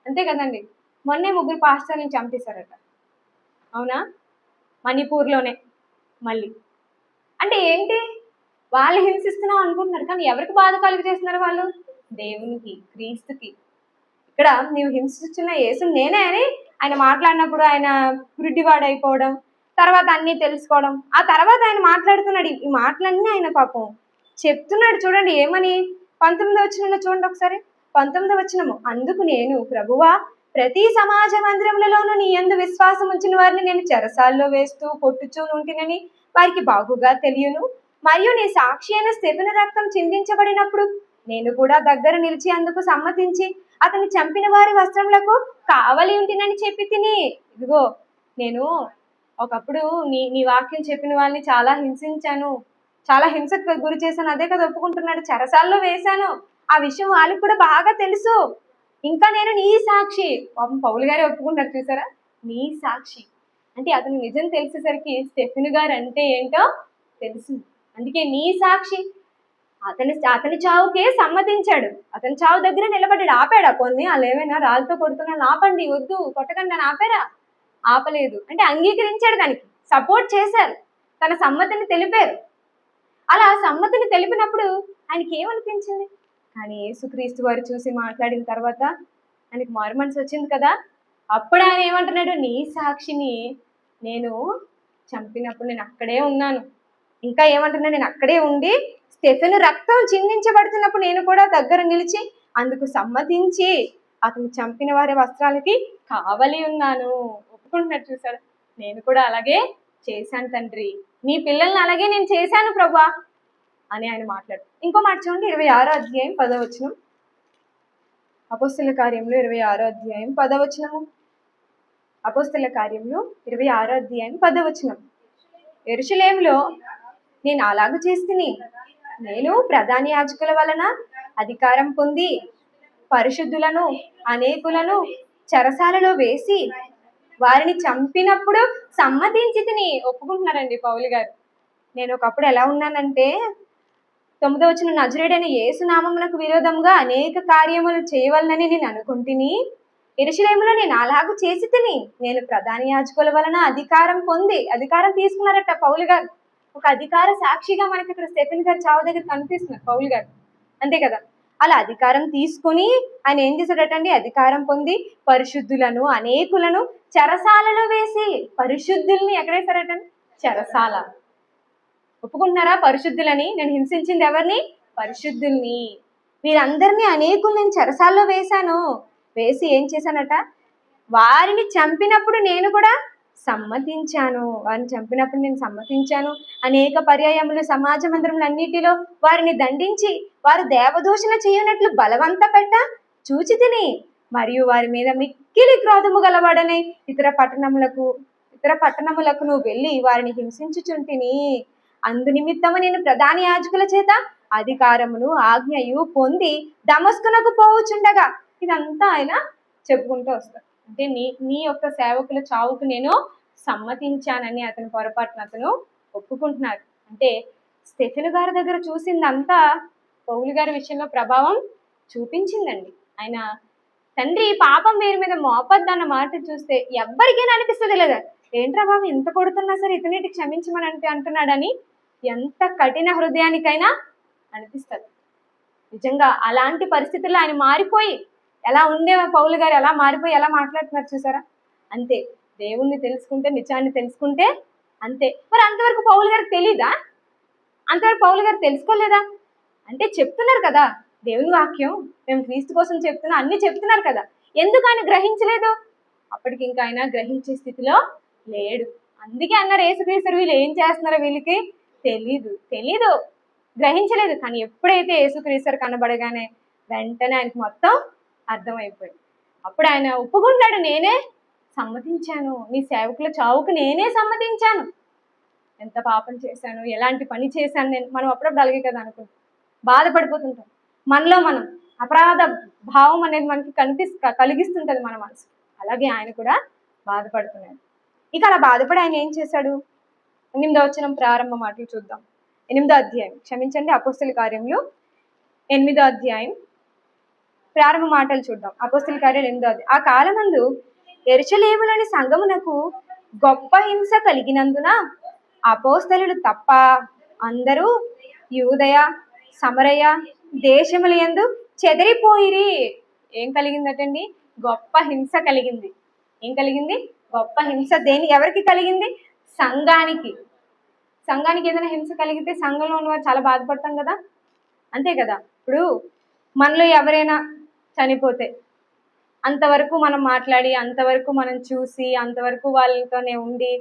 అంతే కదండి. మొన్నే 3 పాస్టర్లను చంపేశారట, అవునా? మణిపూర్లోనే. మళ్ళీ అంటే ఏంటి, వాళ్ళు హింసిస్తున్నాం అనుకుంటున్నారు, కానీ ఎవరికి బాధ కలుగు చేస్తున్నారు వాళ్ళు? దేవునికి, క్రీస్తుకి. ఇక్కడ నీవు హింసిస్తున్న యేసు నేనే అని ఆయన మాట్లాడినప్పుడు ఆయన గుడ్డివాడైపోవడం, తర్వాత అన్నీ తెలుసుకోవడం, ఆ తర్వాత ఆయన మాట్లాడుతున్నాడు. ఈ మాటలన్నీ ఆయన పాపం చెప్తున్నాడు. చూడండి ఏమని, 19వ వచనంలో చూడండి ఒకసారి. 19వ వచనము. అందుకు నేను, ప్రభువా, ప్రతి సమాజ మందిరములలోనూ నీ యందు విశ్వాసం ఉంచిన వారిని నేను చెరసాల్లో వేస్తూ కొట్టుచూ ఉంటినని వారికి బాగుగా తెలియను. మరియు నీ సాక్షి అయిన స్టెఫెను రక్తం చిందించబడినప్పుడు నేను కూడా దగ్గర నిలిచి అందుకు సమ్మతించి అతని చంపిన వారి వస్త్రములకు కావలి ఉంటినని చెప్పి తిని. ఇదిగో, నేను ఒకప్పుడు నీ వాక్యం చెప్పిన వాళ్ళని చాలా హింసించాను, చాలా హింసకు గురి చేశాను. అదే కదా ఒప్పుకుంటున్నాడు. చెరసాల్లో వేశాను, ఆ విషయం వాళ్ళకి కూడా బాగా తెలుసు. ఇంకా నేను నీ సాక్షి. పాపం పౌలు గారే ఒప్పుకుంటారు, చూసారా? నీ సాక్షి అంటే అతను నిజం తెలిసేసరికి స్టెఫెను గారు అంటే ఏంటో తెలుసు. అందుకే నీ సాక్షి. అతని చావుకే సమ్మతించాడు. అతని చావు దగ్గర నిలబడ్డాడు. ఆపాడా? కొన్ని వాళ్ళు ఏమైనా రాళ్ళతో కొడుతున్నాను, ఆపండి, వద్దు, కొట్టకండి అని ఆపారా? ఆపలేదు. అంటే అంగీకరించాడు, దానికి సపోర్ట్ చేశారు, తన సమ్మతిని తెలిపారు. అలా సమ్మతిని తెలిపినప్పుడు ఆయనకి ఏమనిపించింది? కానీ యేసుక్రీస్తు వారు చూసి మాట్లాడిన తర్వాత ఆయనకి మారు మనసు వచ్చింది కదా. అప్పుడు ఆయన ఏమంటున్నాడు? నీ సాక్షిని నేను చంపినప్పుడు నేను అక్కడే ఉన్నాను. ఇంకా ఏమంటున్నాడు? నేను అక్కడే ఉండి స్టెఫెను రక్తం చిందించబడుతున్నప్పుడు నేను కూడా దగ్గర నిలిచి అందుకు సమ్మతించి అతను చంపిన వారి వస్త్రాలకి కావలి ఉన్నాను. ఒప్పుకుంటున్నాడు, చూసాడు? నేను కూడా అలాగే చేశాను తండ్రి, నీ పిల్లల్ని అలాగే నేను చేశాను ప్రభా అని ఆయన మాట్లాడు. ఇంకో మాట చూడండి, 26వ అధ్యాయం 10వ వచనం. అపోస్తల కార్యములు 26వ అధ్యాయం 10వ వచనము. అపోస్తల కార్యములు 26వ అధ్యాయం 10వ వచనం. యెరూషలేములో నేను అలాగ చేస్తుని నేను ప్రధాన యాజకుల వలన అధికారం పొంది పరిశుద్ధులను అనేకులను చెరసాలలో వేసి వారిని చంపినప్పుడు సమ్మతించి తిని ఒప్పుకుంటున్నారండి పౌలు గారు. నేను ఒకప్పుడు ఎలా ఉన్నానంటే 9వ వచనం, నజరేయుడైన యేసు నామమునకు విరోధంగా అనేక కార్యములు చేయవలనని నేను అనుకుంటుని యెరూషలేములో నేను అలాగూ చేసి తిని నేను ప్రధాన యాజకుల వలన అధికారం పొంది, అధికారం తీసుకున్నారట పౌలు గారు. ఒక అధికార సాక్షిగా మనకి ఇక్కడ స్టెఫెన్ గారు చావు దగ్గర కనిపిస్తున్నారు పౌలు గారు, అంతే కదా. అలా అధికారం తీసుకుని ఆయన ఏం చేశాడటండి, అధికారం పొంది పరిశుద్ధులను అనేకులను చెరసాలలో వేసి, పరిశుద్ధుల్ని ఎక్కడ వేశారటండి, చెరసాల. ఒప్పుకుంటున్నారా పరిశుద్ధులని? నేను హింసించింది ఎవరిని? పరిశుద్ధుల్ని. వీరందరినీ అనేకులు నేను చెరసాల్లో వేశాను. వేసి ఏం చేశానట, వారిని చంపినప్పుడు నేను కూడా సమ్మతించాను. వారిని చంపినప్పుడు నేను సమ్మతించాను. అనేక పర్యాయములు సమాజ మందిరములన్నిటిలో వారిని దండించి వారు దేవదూషణ చేయనట్లు బలవంత పెట్ట చూచి తిని, మరియు వారి మీద మిక్కిలి క్రోధము గలవాడనే ఇతర పట్టణములకు నువ్వు వెళ్ళి వారిని హింసించుచుంటిని. అందు నిమిత్తము నేను ప్రధాన యాజకుల చేత అధికారమును ఆజ్ఞయు పొంది దమస్కునకు పోవుచుండగా, ఇదంతా ఆయన చెప్పుకుంటూ వస్తాడు. అంటే నీ యొక్క సేవకుల చావుకు నేను సమ్మతించానని అతని పొరపాటున అతను ఒప్పుకుంటున్నారు. అంటే స్టెఫెను గారి దగ్గర చూసిందంతా పౌలు గారి విషయంలో ప్రభావం చూపించిందండి. ఆయన తండ్రి పాపం వీరి మీద మోపద్దన్న మాట చూస్తే ఎవ్వరికైనా అనిపిస్తుంది లేదా, ఏంట్రా బాబు ఇంత కొడుతున్నా సరే ఇతనిటి క్షమించమని అంటున్నాడని ఎంత కఠిన హృదయానికైనా అనిపిస్తుంది. నిజంగా అలాంటి పరిస్థితుల్లో ఆయన మారిపోయి ఎలా ఉండే పౌలు గారు ఎలా మారిపోయి ఎలా మాట్లాడుతున్నారు చూసారా. అంతే, దేవుణ్ణి తెలుసుకుంటే, నిజాన్ని తెలుసుకుంటే అంతే. మరి అంతవరకు పౌలు గారికి తెలీదా? అంతవరకు పౌలు గారు తెలుసుకోలేదా? అంటే చెప్తున్నారు కదా దేవుని వాక్యం, మేము క్రీస్తు కోసం చెప్తున్నా, అన్ని చెప్తున్నారు కదా, ఎందుకు ఆయన గ్రహించలేదు? అప్పటికి ఇంకా ఆయన గ్రహించే స్థితిలో లేడు. అందుకే అన్నారు యేసుక్రీస్తు వీళ్ళు ఏం చేస్తున్నారో వీళ్ళకి తెలీదు, గ్రహించలేదు. కానీ ఎప్పుడైతే యేసుక్రీస్తు కనబడగానే వెంటనే ఆయనకి మొత్తం అర్థమైపోయింది. అప్పుడు ఆయన ఒప్పుకుంటాడు, నేనే సమ్మతించాను, నీ సేవకుల చావుకు నేనే సమ్మతించాను. ఎంత పాపం చేశాను, ఎలాంటి పని చేశాను నేను. మనం అప్పుడప్పుడు అలాగే కదా అనుకుంటాం, బాధపడిపోతుంటాం. మనలో మనం అపరాధ భావం అనేది మనకి కలిగిస్తుంటది మన మనసు. అలాగే ఆయన కూడా బాధపడుతున్నాడు. ఇక అలా బాధపడి ఆయన ఏం చేశాడు? 8వ వచనం ప్రారంభ మాటలు చూద్దాం. 8వ అధ్యాయం, క్షమించండి, అపోస్తల కార్యములు 8వ అధ్యాయం ప్రారంభ మాటలు చూద్దాం. అపోస్తల కార్యాలు 8వ అధ్యాయం. ఆ కాలమందు యెరూషలేములోని సంఘమునకు గొప్ప హింస కలిగినందున అపోస్తలులు తప్ప అందరూ యూదయ సమరయ దేశముల యందు చెదిరిపోయిరి. ఏం కలిగిందటండి? గొప్ప హింస కలిగింది. ఏం కలిగింది? గొప్ప హింస. ఎవరికి కలిగింది? సంఘానికి. ఏదైనా హింస కలిగితే సంఘంలో ఉన్నవారు చాలా బాధపడతాం కదా, అంతే కదా. ఇప్పుడు మనలో ఎవరైనా చనిపోతే అంతవరకు మనం మాట్లాడి, అంతవరకు మనం చూసి, అంతవరకు వాళ్ళతోనే ఉండి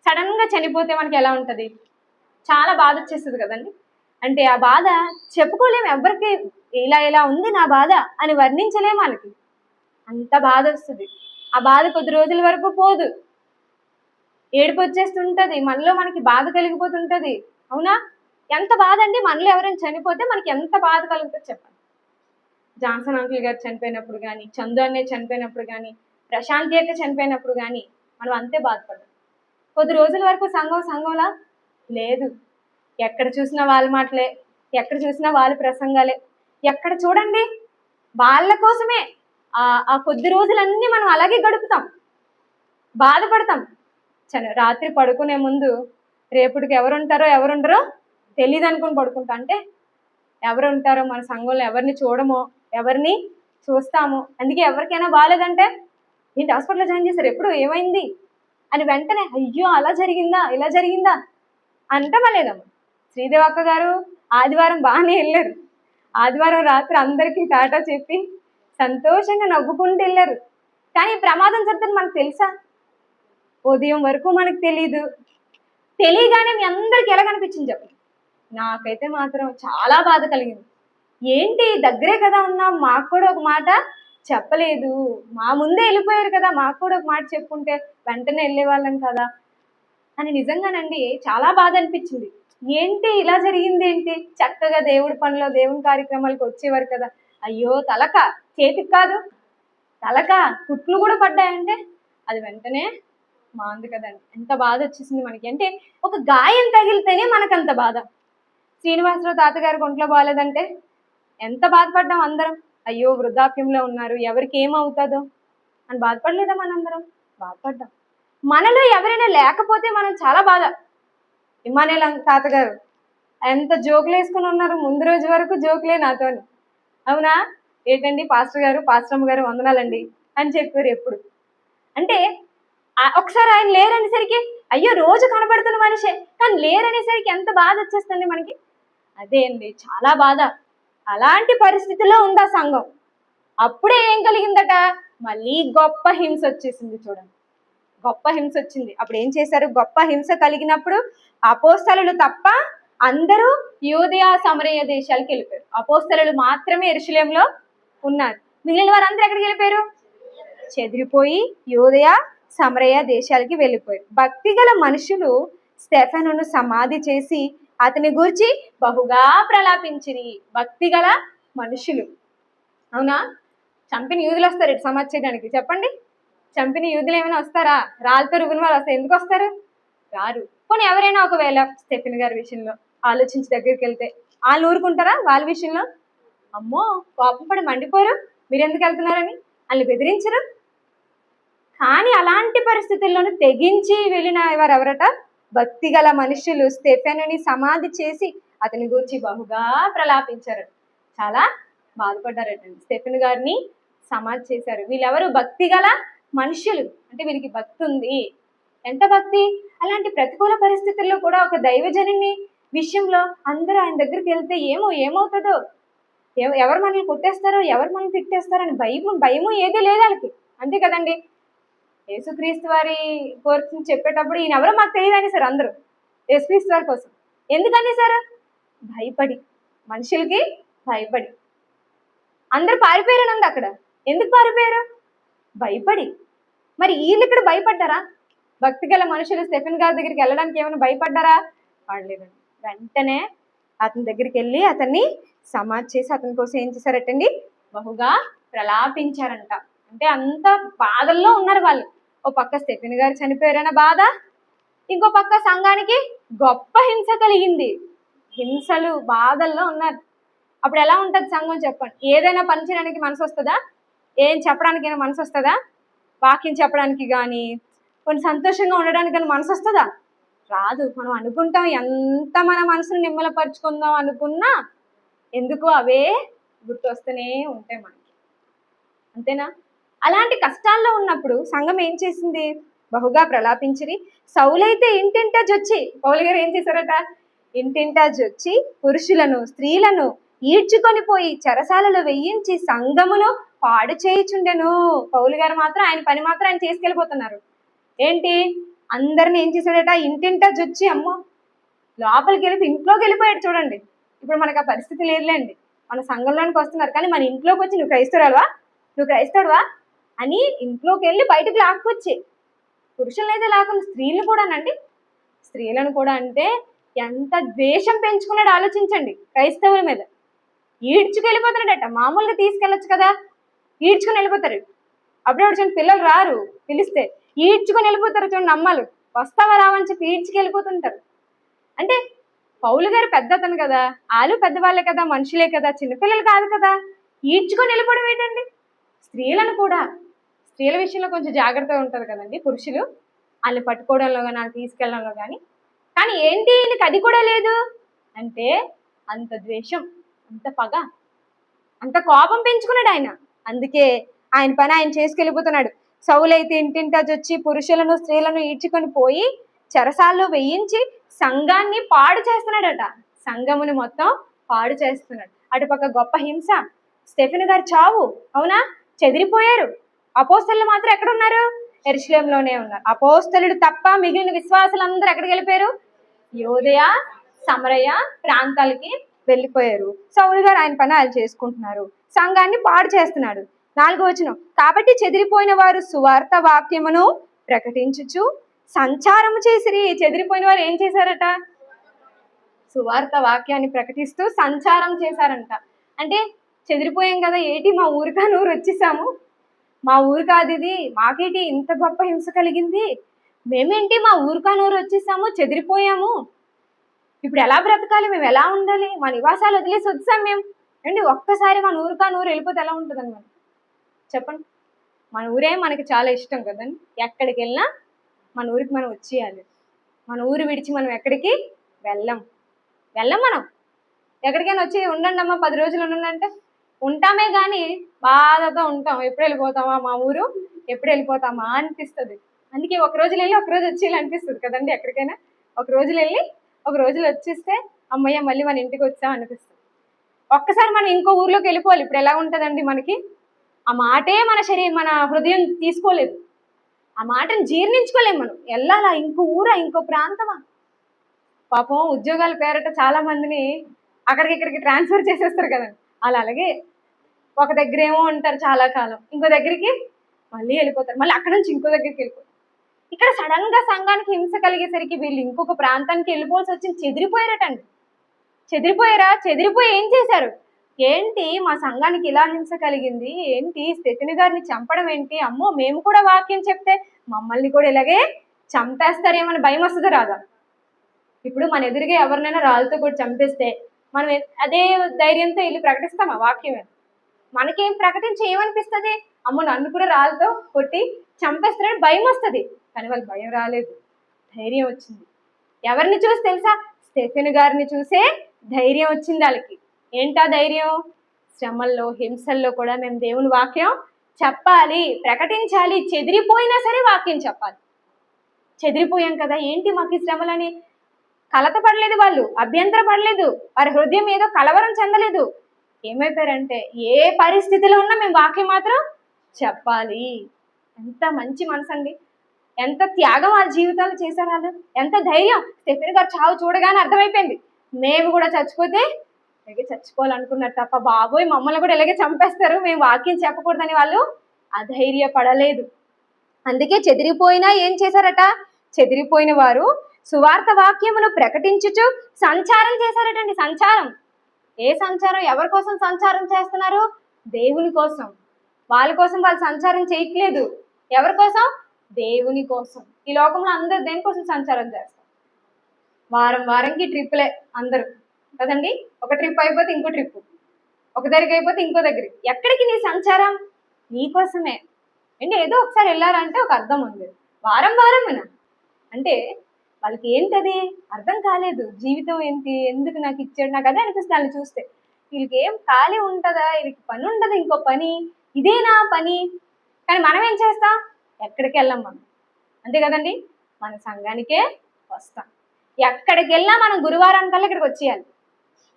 సడన్గా చనిపోతే మనకి ఎలా ఉంటుంది? చాలా బాధ వచ్చేస్తుంది కదండి. అంటే ఆ బాధ చెప్పుకోలేము ఎవరికి, ఇలా ఉంది నా బాధ అని వర్ణించలేము. మనకి అంత బాధ వస్తుంది. ఆ బాధ కొద్ది రోజుల వరకు పోదు, ఏడుపు వచ్చేస్తుంటది, మనలో మనకి బాధ కలిగిపోతుంటది. అవునా? ఎంత బాధ అండి, మనలో ఎవరైనా చనిపోతే మనకి ఎంత బాధ కలుగుతుంది చెప్పండి. జాన్సన్ అంకుల్ గారు చనిపోయినప్పుడు కానీ, చందు అన్నయ్య చనిపోయినప్పుడు కానీ, ప్రశాంతి అక్క చనిపోయినప్పుడు కానీ మనం అంతే బాధపడ్డాం. కొద్ది రోజుల వరకు సంఘంలా లేదు. ఎక్కడ చూసినా వాళ్ళ మాటలే, ఎక్కడ చూసినా వాళ్ళ ప్రసంగాలే, ఎక్కడ చూడండి వాళ్ళ కోసమే. ఆ కొద్ది రోజులన్నీ మనం అలాగే గడుపుతాం, బాధపడతాం. రాత్రి పడుకునే ముందు రేపటికి ఎవరుంటారో తెలియదు అనుకుని పడుకుంటా. అంటే ఎవరు ఉంటారో మన సంఘంలో ఎవరిని చూడమో, ఎవరిని చూస్తాము. అందుకే ఎవరికైనా బాగాలేదంటే ఏంటి హాస్పిటల్లో జాయిన్ చేశారు, ఎప్పుడు ఏమైంది అని వెంటనే అయ్యో అలా జరిగిందా ఇలా జరిగిందా అంటమలేదమ్మ. శ్రీదేవి అక్క గారు ఆదివారం బాగానే వెళ్ళారు. ఆదివారం రాత్రి అందరికీ టాటా చెప్పి సంతోషంగా నవ్వుకుంటూ వెళ్ళారు. కానీ ప్రమాదం జరుగుతుంది మనకు తెలుసా? ఉదయం వరకు మనకు తెలియగానే మీ అందరికి ఎలా కనిపించింది చెప్పండి. నాకైతే మాత్రం చాలా బాధ కలిగింది. ఏంటి దగ్గరే కదా ఉన్నాం, మాకు కూడా ఒక మాట చెప్పలేదు, మా ముందే వెళ్ళిపోయారు కదా, మాకు కూడా ఒక మాట చెప్పుకుంటే వెంటనే వెళ్ళే వాళ్ళం కదా అని నిజంగానండి చాలా బాధ అనిపించింది. ఏంటి ఇలా జరిగింది ఏంటి, చక్కగా దేవుడి పనిలో దేవుని కార్యక్రమాలకు వచ్చేవారు కదా, అయ్యో తలక, చేతికి కాదు తలక కుట్లు కూడా పడ్డాయంటే అది వెంటనే మాంది కదండి. ఎంత బాధ వచ్చేసింది మనకి, అంటే ఒక గాయం తగిలితేనే మనకంత బాధ. శ్రీనివాసరావు తాతగారికి ఒంట్లో బాగాలేదంటే ఎంత బాధపడ్డాం అందరం, అయ్యో వృద్ధాప్యంలో ఉన్నారు ఎవరికి ఏమవుతుందో అని బాధపడలేదా మనందరం? బాధపడ్డాం. మనలో ఎవరైనా లేకపోతే మనం చాలా బాధ. ఇమ్మానేల తాతగారు ఎంత జోకులు వేసుకుని ఉన్నారు, ముందు రోజు వరకు జోకులే నాతోని. అవునా, ఏంటండి పాస్టర్ గారు, పాస్టమ్మ గారు వందనాలండి అని చెప్పారు ఎప్పుడు. అంటే ఒకసారి ఆయన లేరనేసరికి అయ్యో రోజు కనబడుతున్న మనిషే కానీ లేరనేసరికి ఎంత బాధ వచ్చేస్తుంది మనకి. అదే అండి చాలా బాధ. అలాంటి పరిస్థితిలో ఉంది ఆ సంఘం. అప్పుడే ఏం కలిగిందట, మళ్ళీ గొప్ప హింస వచ్చేసింది. చూడండి, గొప్ప హింస వచ్చింది. అప్పుడు ఏం చేశారు, గొప్ప హింస కలిగినప్పుడు అపోస్తలులు తప్ప అందరూ యూదయ సమరయ దేశాలకు వెళ్ళిపోయారు. అపోస్తలులు మాత్రమే యెరూషలేములో ఉన్నారు. మిగిలిన వారందరూ ఎక్కడికి వెళ్ళిపోయారు? చెదిరిపోయి యూదయ సమరయ దేశాలకి వెళ్ళిపోయారు. భక్తి గల మనుషులు స్టెఫెనును సమాధి చేసి అతని గురించి బహుగా ప్రలాపించిరి. భక్తి గల మనుషులు, అవునా, చంపిన యూదులు వస్తారు ఇటు సమాధి చేయడానికి, చెప్పండి. చంపిన యూదులు ఏమైనా వస్తారా? రాళ్ళతో రుగిన వాళ్ళు వస్తారు, ఎందుకు వస్తారు? రారు. పోనీ ఎవరైనా ఒకవేళ స్టెఫెన్ గారి విషయంలో ఆలోచించి దగ్గరికి వెళ్తే వాళ్ళు ఊరుకుంటారా? వాళ్ళ విషయంలో అమ్మో కోపం పడి మండిపోరు, మీరు ఎందుకు వెళ్తున్నారని వాళ్ళు బెదిరించరు. కానీ అలాంటి పరిస్థితుల్లోనూ తెగించి వెళ్ళిన వారు ఎవరట? భక్తి గల మనుషులు స్టెఫెనుని సమాధి చేసి అతని గురించి బహుగా ప్రలాపించారు. చాలా బాధపడ్డారటండి. స్టెఫెన్ గారిని సమాధి చేశారు. వీళ్ళెవరు? భక్తి గల మనుషులు. అంటే వీరికి భక్తి ఉంది. ఎంత భక్తి! అలాంటి ప్రతికూల పరిస్థితుల్లో కూడా ఒక దైవజనుని విషయంలో అందరూ ఆయన దగ్గరికి వెళ్తే ఏమవుతుందో, ఎవరు మనల్ని కొట్టేస్తారో, ఎవరు మనల్ని తిట్టేస్తారని భయము ఏదీ లేదు వాళ్ళకి. అంతే కదండి. యేసుక్రీస్తు వారి కోర్సుని చెప్పేటప్పుడు ఈయన ఎవరో మాకు తెలియదని సార్ అందరూ యేసుక్రీస్తు వారి కోసం. ఎందుకని సార్? భయపడి, మనుషులకి భయపడి అందరూ పారిపోయారనంది అక్కడ. ఎందుకు పారిపోయారు? భయపడి. మరి వీళ్ళు ఇక్కడ భయపడ్డారా? భక్తి గల మనుషులు స్టెఫెన్ గారి దగ్గరికి వెళ్ళడానికి ఏమైనా భయపడ్డారా? పడలేదండి. వెంటనే అతని దగ్గరికి వెళ్ళి అతన్ని సమాధి చేసి అతని కోసం ఏం చేశారటండి? బహుగా ప్రలాపించారంట. అంటే అంత బాధల్లో ఉన్నారు వాళ్ళు. ఓ పక్క స్టెఫెన్ గారు చనిపోయారన్న బాధ, ఇంకో పక్క సంఘానికి గొప్ప హింస కలిగింది. హింసలు బాధల్లో ఉన్నారు. అప్పుడు ఎలా ఉంటుంది సంఘం చెప్పండి? ఏదైనా పని చేయడానికి మనసు వస్తుందా? ఏం చెప్పడానికైనా మనసు వస్తుందా? వాక్యం చెప్పడానికి కానీ, కొన్ని సంతోషంగా ఉండడానికి కానీ మనసు వస్తుందా? రాదు. మనం అనుకుంటాం ఎంత మన మనసును నిమ్మలపరుచుకుందాం అనుకున్నా ఎందుకు అవే గుర్తొస్తూనే ఉంటాయి మనకి. అంతేనా? అలాంటి కష్టాల్లో ఉన్నప్పుడు సంఘం ఏం చేసింది? బహుగా ప్రలాపించిరి. సౌలైతే ఇంటింటా జొచ్చి, పౌలు గారు ఏం చేశారట? ఇంటింటా జొచ్చి పురుషులను స్త్రీలను ఈడ్చుకొని పోయి చెరసాలలో వెయ్యించి సంఘమును పాడు చేయుచుండెను. పౌలు గారు మాత్రం ఆయన పని మాత్రం ఆయన చేసుకెళ్ళిపోతున్నారు. ఏంటి? అందరిని ఏం చేశాడట? ఇంటింటా జొచ్చి, అమ్మో లోపలికి వెళ్ళి ఇంట్లోకి వెళ్ళిపోయాడు. చూడండి, ఇప్పుడు మనకు ఆ పరిస్థితి లేదులేండి. మన సంఘంలోనికి వస్తున్నారు కానీ మన ఇంట్లోకి వచ్చి నువ్వు క్రైస్తవురాలువా, నువ్వు క్రైస్తవుడువా అని ఇంట్లోకి వెళ్ళి బయటకు లాక్కొచ్చి, పురుషులను అయితే లాక్కుని స్త్రీలను కూడానండి, స్త్రీలను కూడా అంటే ఎంత ద్వేషం పెంచుకున్నాడు ఆలోచించండి. క్రైస్తవుల మీద ఈడ్చుకెళ్ళిపోతున్నాడట. మామూలుగా తీసుకెళ్ళొచ్చు కదా, ఈడ్చుకొని వెళ్ళిపోతారు. అప్పుడప్పుడు చూడండి, పిల్లలు రారు పిలిస్తే ఈడ్చుకొని వెళ్ళిపోతారు. చూడండి, అమ్మలు వస్తావా రావని చెప్పి ఈడ్చుకెళ్ళిపోతుంటారు. అంటే పౌలు గారు పెద్ద అతను కదా, వాళ్ళు పెద్దవాళ్ళే కదా, మనుషులే కదా, చిన్నపిల్లలు కాదు కదా, ఈడ్చుకొని వెళ్ళిపోవడం ఏంటండి? స్త్రీలను కూడా, స్త్రీల విషయంలో కొంచెం జాగ్రత్తగా ఉంటారు కదండి పురుషులు, వాళ్ళని పట్టుకోవడంలో కానీ వాళ్ళు తీసుకెళ్ళడంలో కానీ. కానీ ఏంటి ఈయనకి అది కూడా లేదు అంటే అంత ద్వేషం, అంత పగ, అంత కోపం పెంచుకున్నాడు ఆయన. అందుకే ఆయన పని ఆయన చేసుకెళ్ళిపోతున్నాడు. సౌలైతే ఇంటింటా వచ్చి పురుషులను స్త్రీలను ఈడ్చుకొని పోయి చెరసాల్లో వేయించి సంఘాన్ని పాడు చేస్తున్నాడట. సంఘముని మొత్తం పాడు చేస్తున్నాడు. అటుపక్క గొప్ప హింస, స్టెఫెను గారి చావు, అవునా, చెదిరిపోయారు. అపోస్తలులు మాత్రం ఎక్కడ ఉన్నారు? యెరూషలేములోనే ఉన్నారు. అపోస్తలుడు తప్ప మిగిలిన విశ్వాసులందరూ ఎక్కడికి వెళ్ళిపోయారు? యూదయ సమరయ ప్రాంతాలకి వెళ్ళిపోయారు. సౌలు గారు ఆయన పని ఆయన చేసుకుంటున్నారు, సంఘాన్ని పాడు చేస్తున్నాడు. 4వ వచనం, కాబట్టి చెదిరిపోయిన వారు సువార్త వాక్యమును ప్రకటించుచు సంచారము చేసిరి. చెదిరిపోయిన వారు ఏం చేశారట? సువార్త వాక్యాన్ని ప్రకటిస్తూ సంచారం చేశారంట. అంటే చెదిరిపోయాం కదా, ఏంటి మా ఊరికా నూరు వచ్చేసాము, మా ఊరు కాదు ఇది, మాకేంటి ఇంత గొప్ప హింస కలిగింది, మేమేంటి మా ఊరికా నూరు వచ్చేసాము, చెదిరిపోయాము, ఇప్పుడు ఎలా బ్రతకాలి, మేము ఎలా ఉండాలి, మా నివాసాలు వదిలేసి వచ్చాం మేము. అండి ఒక్కసారి మన ఊరికా నూరు వెళ్ళిపోతే ఎలా ఉంటుందని మనం చెప్పండి. మన ఊరే మనకి చాలా ఇష్టం కదండి. ఎక్కడికి వెళ్ళినా మన ఊరికి మనం వచ్చేయాలి. మన ఊరు విడిచి మనం ఎక్కడికి వెళ్ళం. మనం ఎక్కడికైనా వచ్చి ఉండండి అమ్మా 10 రోజులు ఉండండి అంటే ఉంటామే కానీ బాధతో ఉంటాం. ఎప్పుడు వెళ్ళిపోతామా మా ఊరు, ఎప్పుడు వెళ్ళిపోతామా అనిపిస్తుంది. అందుకే ఒక రోజులు వెళ్ళి ఒక రోజు వచ్చేయాలి అనిపిస్తుంది కదండి. ఎక్కడికైనా ఒక రోజులు వెళ్ళి ఒక రోజులు వచ్చేస్తే అమ్మయ్య మళ్ళీ మన ఇంటికి వచ్చాం అనిపిస్తుంది. ఒక్కసారి మనం ఇంకో ఊర్లోకి వెళ్ళిపోవాలి. ఇప్పుడు ఎలా ఉంటుందండి మనకి, ఆ మాటే మన హృదయం తీసుకోలేదు, ఆ మాటను జీర్ణించుకోలేము. మనం వెళ్ళాలా, ఇంకో ఊరా, ఇంకో ప్రాంతమా. పాపం ఉద్యోగాల పేరట చాలా మందిని అక్కడికి ఇక్కడికి ట్రాన్స్ఫర్ చేసేస్తారు కదండి. అలాగే ఒక దగ్గర ఏమో ఉంటారు చాలా కాలం, ఇంకో దగ్గరికి మళ్ళీ వెళ్ళిపోతారు, మళ్ళీ అక్కడ నుంచి ఇంకో దగ్గరికి వెళ్ళిపోతారు. ఇక్కడ సడన్ గా సంఘానికి హింస కలిగేసరికి వీళ్ళు ఇంకొక ప్రాంతానికి వెళ్ళిపోవాల్సి వచ్చింది. చెదిరిపోయారటండి. చెదిరిపోయి ఏం చేశారు, ఏంటి మా సంఘానికి ఇలా హింస కలిగింది, ఏంటి స్టెఫెను గారిని చంపడం ఏంటి, అమ్మో మేము కూడా వాక్యం చెప్తే మమ్మల్ని కూడా ఇలాగే చంపేస్తారేమని భయం వస్తుంది రాదా. ఇప్పుడు మన ఎదురుగా ఎవరినైనా రాళ్ళతో కూడా చంపేస్తే మనం అదే ధైర్యంతో వెళ్ళి ప్రకటిస్తామా వాక్యమే. మనకేం ప్రకటించి ఏమనిపిస్తుంది, అమ్మో నన్ను కూడా రాళ్ళతో కొట్టి చంపేస్తారని భయం వస్తుంది. కానీ వాళ్ళకి భయం రాలేదు, ధైర్యం వచ్చింది. ఎవరిని చూసి తెలుసా, స్టెఫెను గారిని చూసే ధైర్యం వచ్చింది వాళ్ళకి. ఏంటా ధైర్యం, శ్రమల్లో హింసల్లో కూడా మేము దేవుని వాక్యం చెప్పాలి, ప్రకటించాలి, చెదిరిపోయినా సరే వాక్యం చెప్పాలి. చెదిరిపోయాం కదా, ఏంటి మాకు ఈ శ్రమలని కలత పడలేదు, వాళ్ళు అభ్యంతర పడలేదు, వారి హృదయం ఏదో కలవరం చెందలేదు. ఏమైపోయారంటే ఏ పరిస్థితిలో ఉన్నా మేము వాక్యం మాత్రం చెప్పాలి. ఎంత మంచి మనసు అండి, ఎంత త్యాగం వాళ్ళ జీవితాలు చేశారు వాళ్ళు, ఎంత ధైర్యం. స్టెఫెను గారు చావు చూడగానే అర్థమైపోయింది, మేము కూడా చచ్చిపోతే ఇలాగే చచ్చిపోవాలనుకున్నారు తప్ప బాబోయ్ మమ్మల్ని కూడా ఇలాగే చంపేస్తారు, మేము వాక్యం చెప్పకూడదని వాళ్ళు అధైర్యపడలేదు. అందుకే చెదిరిపోయినా ఏం చేశారట, చెదిరిపోయిన వారు సువార్త వాక్యమును ప్రకటించుచు సంచారం చేశారటండి. సంచారం, ఏ సంచారం, ఎవరి కోసం సంచారం చేస్తున్నారు, దేవుని కోసం. వాళ్ళ కోసం వాళ్ళు సంచారం చేయట్లేదు, ఎవరి కోసం, దేవుని కోసం. ఈ లోకంలో అందరూ దేనికోసం సంచారం చేస్తారు, వారంకి ట్రిప్పులే అందరూ కదండి. ఒక ట్రిప్ అయిపోతే ఇంకో ట్రిప్, ఒక దగ్గరికి అయిపోతే ఇంకో దగ్గరికి. ఎక్కడికి నీ సంచారం, నీకోసమే అంటే. ఏదో ఒకసారి వెళ్ళారంటే ఒక అర్థం ఉంది, వారం అంటే వాళ్ళకి ఏంటది అర్థం కాలేదు. జీవితం ఏంటి, ఎందుకు నాకు ఇచ్చాడు, నాకు అదే అనిపిస్తుంది వాళ్ళని చూస్తే. వీళ్ళకి ఏం ఖాళీ ఉంటుందా, వీళ్ళకి పని ఉండదు, ఇంకో పని, ఇదేనా పని. కానీ మనం ఏం చేస్తాం, ఎక్కడికి వెళ్ళాం మనం, అంతే కదండి. మన సంఘానికే వస్తాం. ఎక్కడికి వెళ్ళినా మనం గురువారం కల్లా ఇక్కడికి వచ్చేయాలి,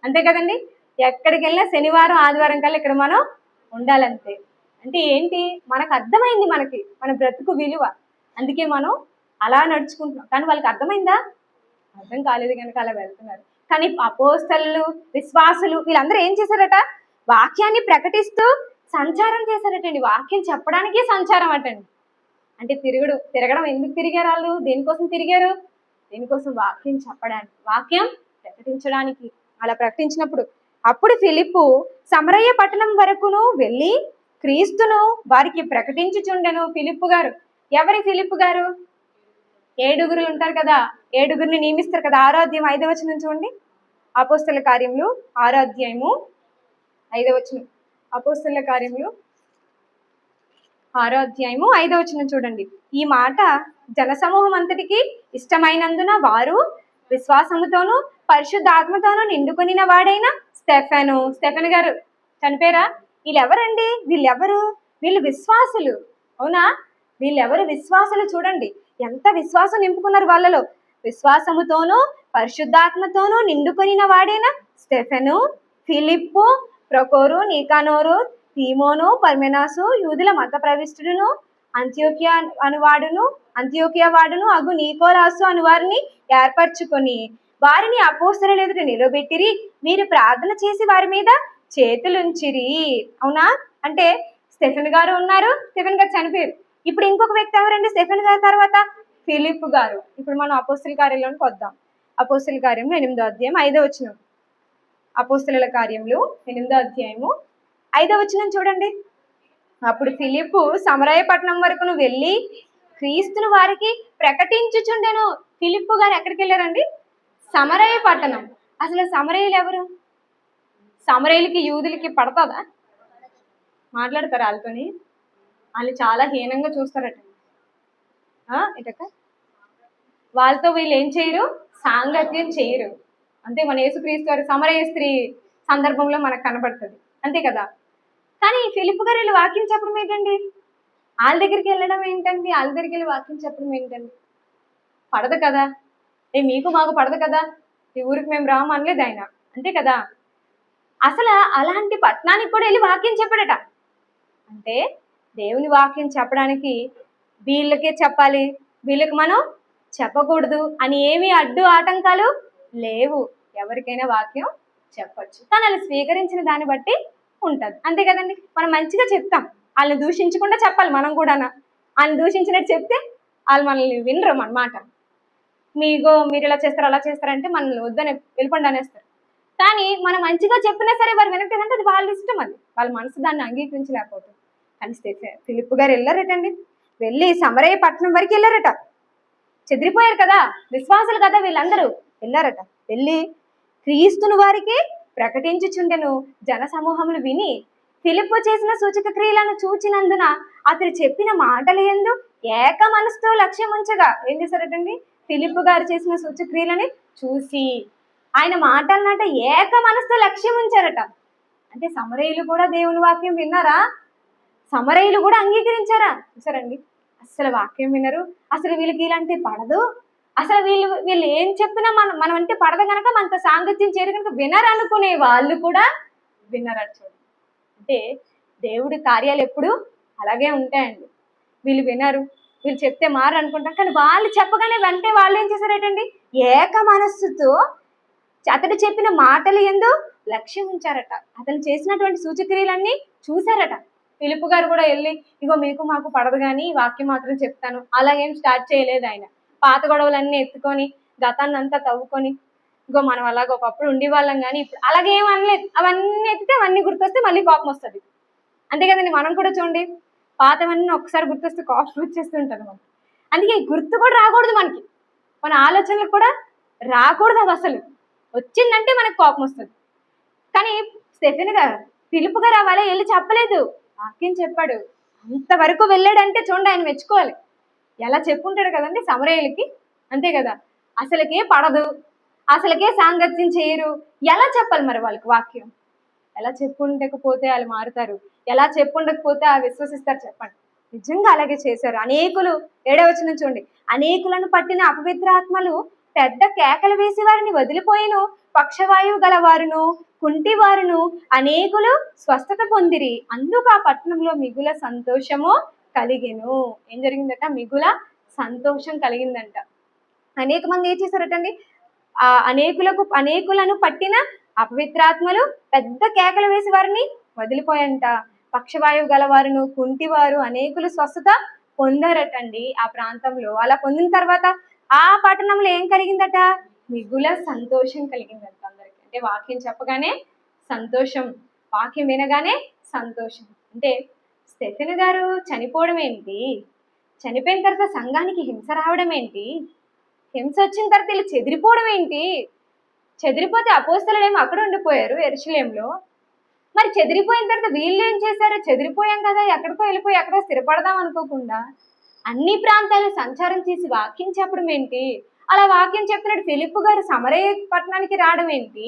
అంతే కదండి. ఎక్కడికి వెళ్ళినా శనివారం ఆదివారం కల్లా ఇక్కడ మనం ఉండాలంతే. అంటే ఏంటి, మనకు అర్థమైంది మన బ్రతుకు విలువ, అందుకే మనం అలా నడుచుకుంటున్నాం. కానీ వాళ్ళకి అర్థమైందా, అర్థం కాలేదు కనుక అలా వెళ్తున్నారు. కానీ అపోస్తలులు, విశ్వాసులు వీళ్ళందరూ ఏం చేశారట, వాక్యాన్ని ప్రకటిస్తూ సంచారం చేశారటండి. వాక్యం చెప్పడానికి సంచారం అటండి. అంటే తిరగడం ఎందుకు తిరిగారు వాళ్ళు, దేనికోసం తిరిగారు, దేనికోసం, వాక్యం చెప్పడానికి, వాక్యం ప్రకటించడానికి. అలా ప్రకటించినప్పుడు అప్పుడు ఫిలిప్పు సమరయ్య పట్టణం వరకును వెళ్ళి క్రీస్తును వారికి ప్రకటించుచుండెను. ఫిలిప్పు గారు, ఎవరి ఫిలిప్పు గారు, 7 ఉంటారు కదా, 7 నియమిస్తారు కదా. 6వ అధ్యాయం 5వ వచనం చూడండి. అపోస్తల కార్యములు 6వ అధ్యాయము 5వ వచనం. అపోస్తల కార్యములు 6వ అధ్యాయము 5వ వచనం చూడండి. ఈ మాట జనసమూహం అంతటికి ఇష్టమైనందున వారు విశ్వాసముతోనూ పరిశుద్ధాత్మతోనూ నిండుకొనిన వాడైన స్టెఫెను గారు చనిపోయారా. వీళ్ళెవరండి, వీళ్ళు విశ్వాసులు. అవునా, వీళ్ళెవరు విశ్వాసులు. చూడండి ఎంత విశ్వాసం నింపుకున్నారు వాళ్ళలో. విశ్వాసముతోనూ పరిశుద్ధాత్మతోనూ నిండుకొనిన వాడైన స్టెఫెను, ఫిలిప్పు, ప్రొకోరు, నీకానోరు, తీమోను, పర్మెనాసు, యూదుల మత ప్రవిష్టుడును, అంత్యోకియా వాడును అగు నీకోలాసు అను వారిని ఏర్పరచుకొని వారిని అపోస్తలుల ఎదుట నిలబెట్టిరి. మీరు ప్రార్థన చేసి వారి మీద చేతులుంచిరి. అవునా, అంటే స్టెఫెను గారు ఉన్నారు, స్టెఫెను గారు చనిపోయారు. ఇప్పుడు ఇంకొక వ్యక్తి ఎవరండి స్టెఫెను గారి తర్వాత, ఫిలిప్పు గారు. ఇప్పుడు మనం అపోస్తల కార్యాలలోకి వద్దాం. అపోస్తల కార్యములు 8వ అధ్యాయం 5వ వచనం. అపోస్తలుల కార్యములు 8వ అధ్యాయము 5వ వచనం చూడండి. అప్పుడు ఫిలిప్పు సమరయ పట్టణం వరకును వెళ్ళి క్రీస్తును వారికి ప్రకటించుచుండెను. ఫిలిప్పు గారు ఎక్కడికి వెళ్ళారండి? సమరయ పట్టణం. అసలు సమరయులు ఎవరు? సమరయులకి యూదులకి పడతాదా? మాట్లాడతారు వాళ్ళతోని? వాళ్ళు చాలా హీనంగా చూస్తారట. ఇటక వాళ్ళతో వీళ్ళు ఏం చేయరు? సాంగత్యం చేయరు. అంతే. మన యేసుక్రీస్తు గారు సమరయ స్త్రీ సందర్భంలో మనకు కనబడుతుంది, అంతే కదా. కానీ ఫిలిప్పు గారు వీళ్ళు వాక్యం చెప్పడం ఏంటండి? వాళ్ళ దగ్గరికి వెళ్ళడం ఏంటండి? వాళ్ళ దగ్గరికి వెళ్ళి వాక్యం చెప్పడం ఏంటండి? పడదు కదా. మీకు మాకు పడదు కదా, ఈ ఊరికి మేము రాము అనలేదు ఆయన, అంతే కదా. అసలు అలాంటి పట్టణానికి కూడా వెళ్ళి వాక్యం చెప్పాడట. అంటే దేవుని వాక్యం చెప్పడానికి వీళ్ళకే చెప్పాలి, వీళ్ళకి మనం చెప్పకూడదు అని ఏమి అడ్డు ఆటంకాలు లేవు. ఎవరికైనా వాక్యం చెప్పచ్చు, కానీ వాళ్ళు స్వీకరించిన దాన్ని బట్టి ఉంటుంది, అంతే కదండి. మనం మంచిగా చెప్తాం, వాళ్ళని దూషించకుండా చెప్పాలి. మనం కూడా వాళ్ళని దూషించినట్టు చెప్తే వాళ్ళు మనల్ని వినరు మన మాట. మీరు ఇలా చేస్తారు అలా చేస్తారంటే మనల్ని వద్దని వెళ్ళిపోండి అనేస్తారు. కానీ మనం మంచిగా చెప్పినా సరే వారు వినట్లేదంటే అది వాళ్ళ ఇష్టం, అది వాళ్ళ మనసు దాన్ని అంగీకరించలేకపోతుంది. కానీ ఫిలిప్పు గారు వెళ్ళారటండి. వెళ్ళి సమరయ పట్టణం వరకు వెళ్ళారట. చెదిరిపోయారు కదా, విశ్వాసులు కదా వీళ్ళందరూ. వెళ్ళారట. వెళ్ళి క్రీస్తును వారికి ప్రకటించుచుండెను. జన సమూహములు విని ఫిలిప్పు చేసిన సూచక క్రియలను చూచినందున అతడు చెప్పిన మాటల యందు ఏక మనసుతో లక్ష్యం ఉంచగా ఏం చేశారటండి? ఫిలిప్పు గారు చేసిన సూచక క్రియలని చూసి ఆయన మాటలనంట ఏక మనసుతో లక్ష్యం ఉంచారట. అంటే సమరయులు కూడా దేవుని వాక్యం విన్నారా? సమరయులు కూడా అంగీకరించారా? చూసారండి, అసలు వాక్యం వినరు. అసలు వీళ్ళకి ఇలాంటి పడదు. అసలు వీళ్ళు ఏం చెప్పినా మనం అంటే పడదు కనుక మనతో సాంగత్యం చేయరు కనుక వినరనుకునే వాళ్ళు కూడా విన్నరట. చూడండి, అంటే దేవుడి కార్యాలు ఎప్పుడు అలాగే ఉంటాయండి. వీళ్ళు వినరు, వీళ్ళు చెప్తే మారు అనుకుంటాం, కానీ వాళ్ళు చెప్పగానే వెంటనే వాళ్ళు ఏం చేశారటండి? ఏక మనస్సుతో అతడు చెప్పిన మాటలు యందు లక్ష్యం ఉంచారట. అతను చేసినటువంటి సూచక్రియలన్నీ చూశారట. ఫిలిప్పు గారు కూడా వెళ్ళి ఇగో మీకు మాకు పడదు కానీ వాక్యం మాత్రం చెప్తాను అలాగేం స్టార్ట్ చేయలేదు ఆయన. పాత గొడవలన్నీ ఎత్తుకొని గతాన్ని అంతా తవ్వుకొని ఇగో మనం అలాగ ఒకప్పుడు ఉండేవాళ్ళం కానీ ఇప్పుడు అలాగేం అనలేదు. అవన్నీ ఎత్తితే అవన్నీ గుర్తొస్తే మళ్ళీ కోపం వస్తుంది, అంతే కదండి. మనం కూడా చూడండి, పాతవన్నీ ఒకసారి గుర్తొస్తే కోపం వచ్చేస్తుంటుంది మనకి. అందుకే గుర్తు కూడా రాకూడదు మనకి, మన ఆలోచనలు కూడా రాకూడదు. అవి అసలు వచ్చిందంటే మనకు కోపం వస్తుంది. కానీ స్టెఫెన్ గారు ఫిలిప్పు గారు అలా వెళ్ళి చెప్పలేదు, వాక్యం చెప్పాడు. అంతవరకు వెళ్ళాడంటే చూడండి, ఆయన మెచ్చుకోవాలి. ఎలా చెప్పుంటాడు కదండి సమరయులకి, అంతే కదా. అసలుకే పడదు, అసలుకే సాంగత్యం చేయరు, ఎలా చెప్పాలి మరి వాళ్ళకి వాక్యం? ఎలా చెప్పుండకపోతే వాళ్ళు మారుతారు, ఎలా చెప్పుండకపోతే వాళ్ళు విశ్వసిస్తారు చెప్పండి. నిజంగా అలాగే చేశారు. అనేకులు 7వ వచనం చూడండి. అనేకులను పట్టిన అపవిత్రాత్మలు పెద్ద కేకలు వేసి వారిని వదిలిపోయిను. పక్షవాయువు గల వారును కుంటివారును అనేకులు స్వస్థత పొందిరి. అందుకు ఆ పట్టణంలో మిగుల సంతోషము కలిగెను. ఏం జరిగిందట? మిగుల సంతోషం కలిగిందంట. అనేక మంది ఏం చేశారటండి? అనేకులను పట్టిన అపవిత్రాత్మలు పెద్ద కేకలు వేసి వారిని వదిలిపోయంట. పక్షవాయువు గలవారును కుంటివారు అనేకులు స్వస్థత పొందారటండి ఆ ప్రాంతంలో. అలా పొందిన తర్వాత ఆ పట్టణంలో ఏం కలిగిందట? మిగుల సంతోషం కలిగిందంట అందరికి. అంటే వాక్యం చెప్పగానే సంతోషం, వాక్యం వినగానే సంతోషం. అంటే స్టెఫెన్ గారు చనిపోవడం ఏంటి? చనిపోయిన తర్వాత సంఘానికి హింస రావడం ఏంటి? హింస వచ్చిన తర్వాత వీళ్ళు చెదిరిపోవడం ఏంటి? చెదిరిపోతే అపోస్తలుడేమో అక్కడ ఉండిపోయారు యెరూషలేములో. మరి చెదిరిపోయిన తర్వాత వీళ్ళు ఏం చేశారు? చెదిరిపోయాం కదా, ఎక్కడికో వెళ్ళిపోయి ఎక్కడో స్థిరపడదాం అనుకోకుండా అన్ని ప్రాంతాలు సంచారం చేసి వాక్యం చెప్పడం ఏంటి? అలా వాక్యం చెప్తున్నాడు ఫిలిప్పు గారు సమరయ పట్టణానికి రావడం ఏంటి?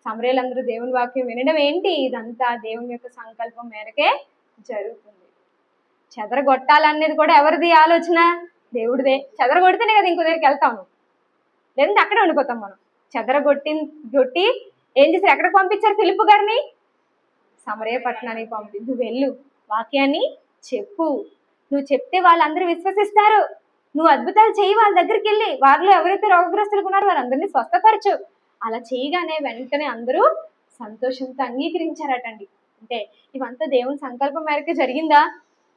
సమరయులందరూ దేవుని వాక్యం వినడం ఏంటి? ఇదంతా దేవుని యొక్క సంకల్పం మేరకే జరుగుతుంది. చెదరగొట్టాలనేది కూడా ఎవరిది ఆలోచన? దేవుడిదే. చెదరగొడితేనే కదా ఇంకో దగ్గరికి వెళ్తాము, లేదంటే అక్కడే ఉండిపోతాం మనం. చెదరగొట్టి ఏం చేశారు? ఎక్కడికి పంపించారు ఫిలిప్పు గారిని? సమరయ పట్టణానికి పంపి, నువ్వు వెళ్ళు, వాక్యాన్ని చెప్పు. నువ్వు చెప్తే వాళ్ళందరూ విశ్వసిస్తారు. నువ్వు అద్భుతాలు చేయి, వాళ్ళ దగ్గరికి వెళ్ళి వారిలో ఎవరైతే రోగగ్రస్తులు ఉన్నారో వారందరినీ స్వస్థపరచు. అలా చేయగానే వెంటనే అందరూ సంతోషంతో అంగీకరించారటండి. అంటే ఇవంతా దేవుని సంకల్పం మేరకు జరిగిందా?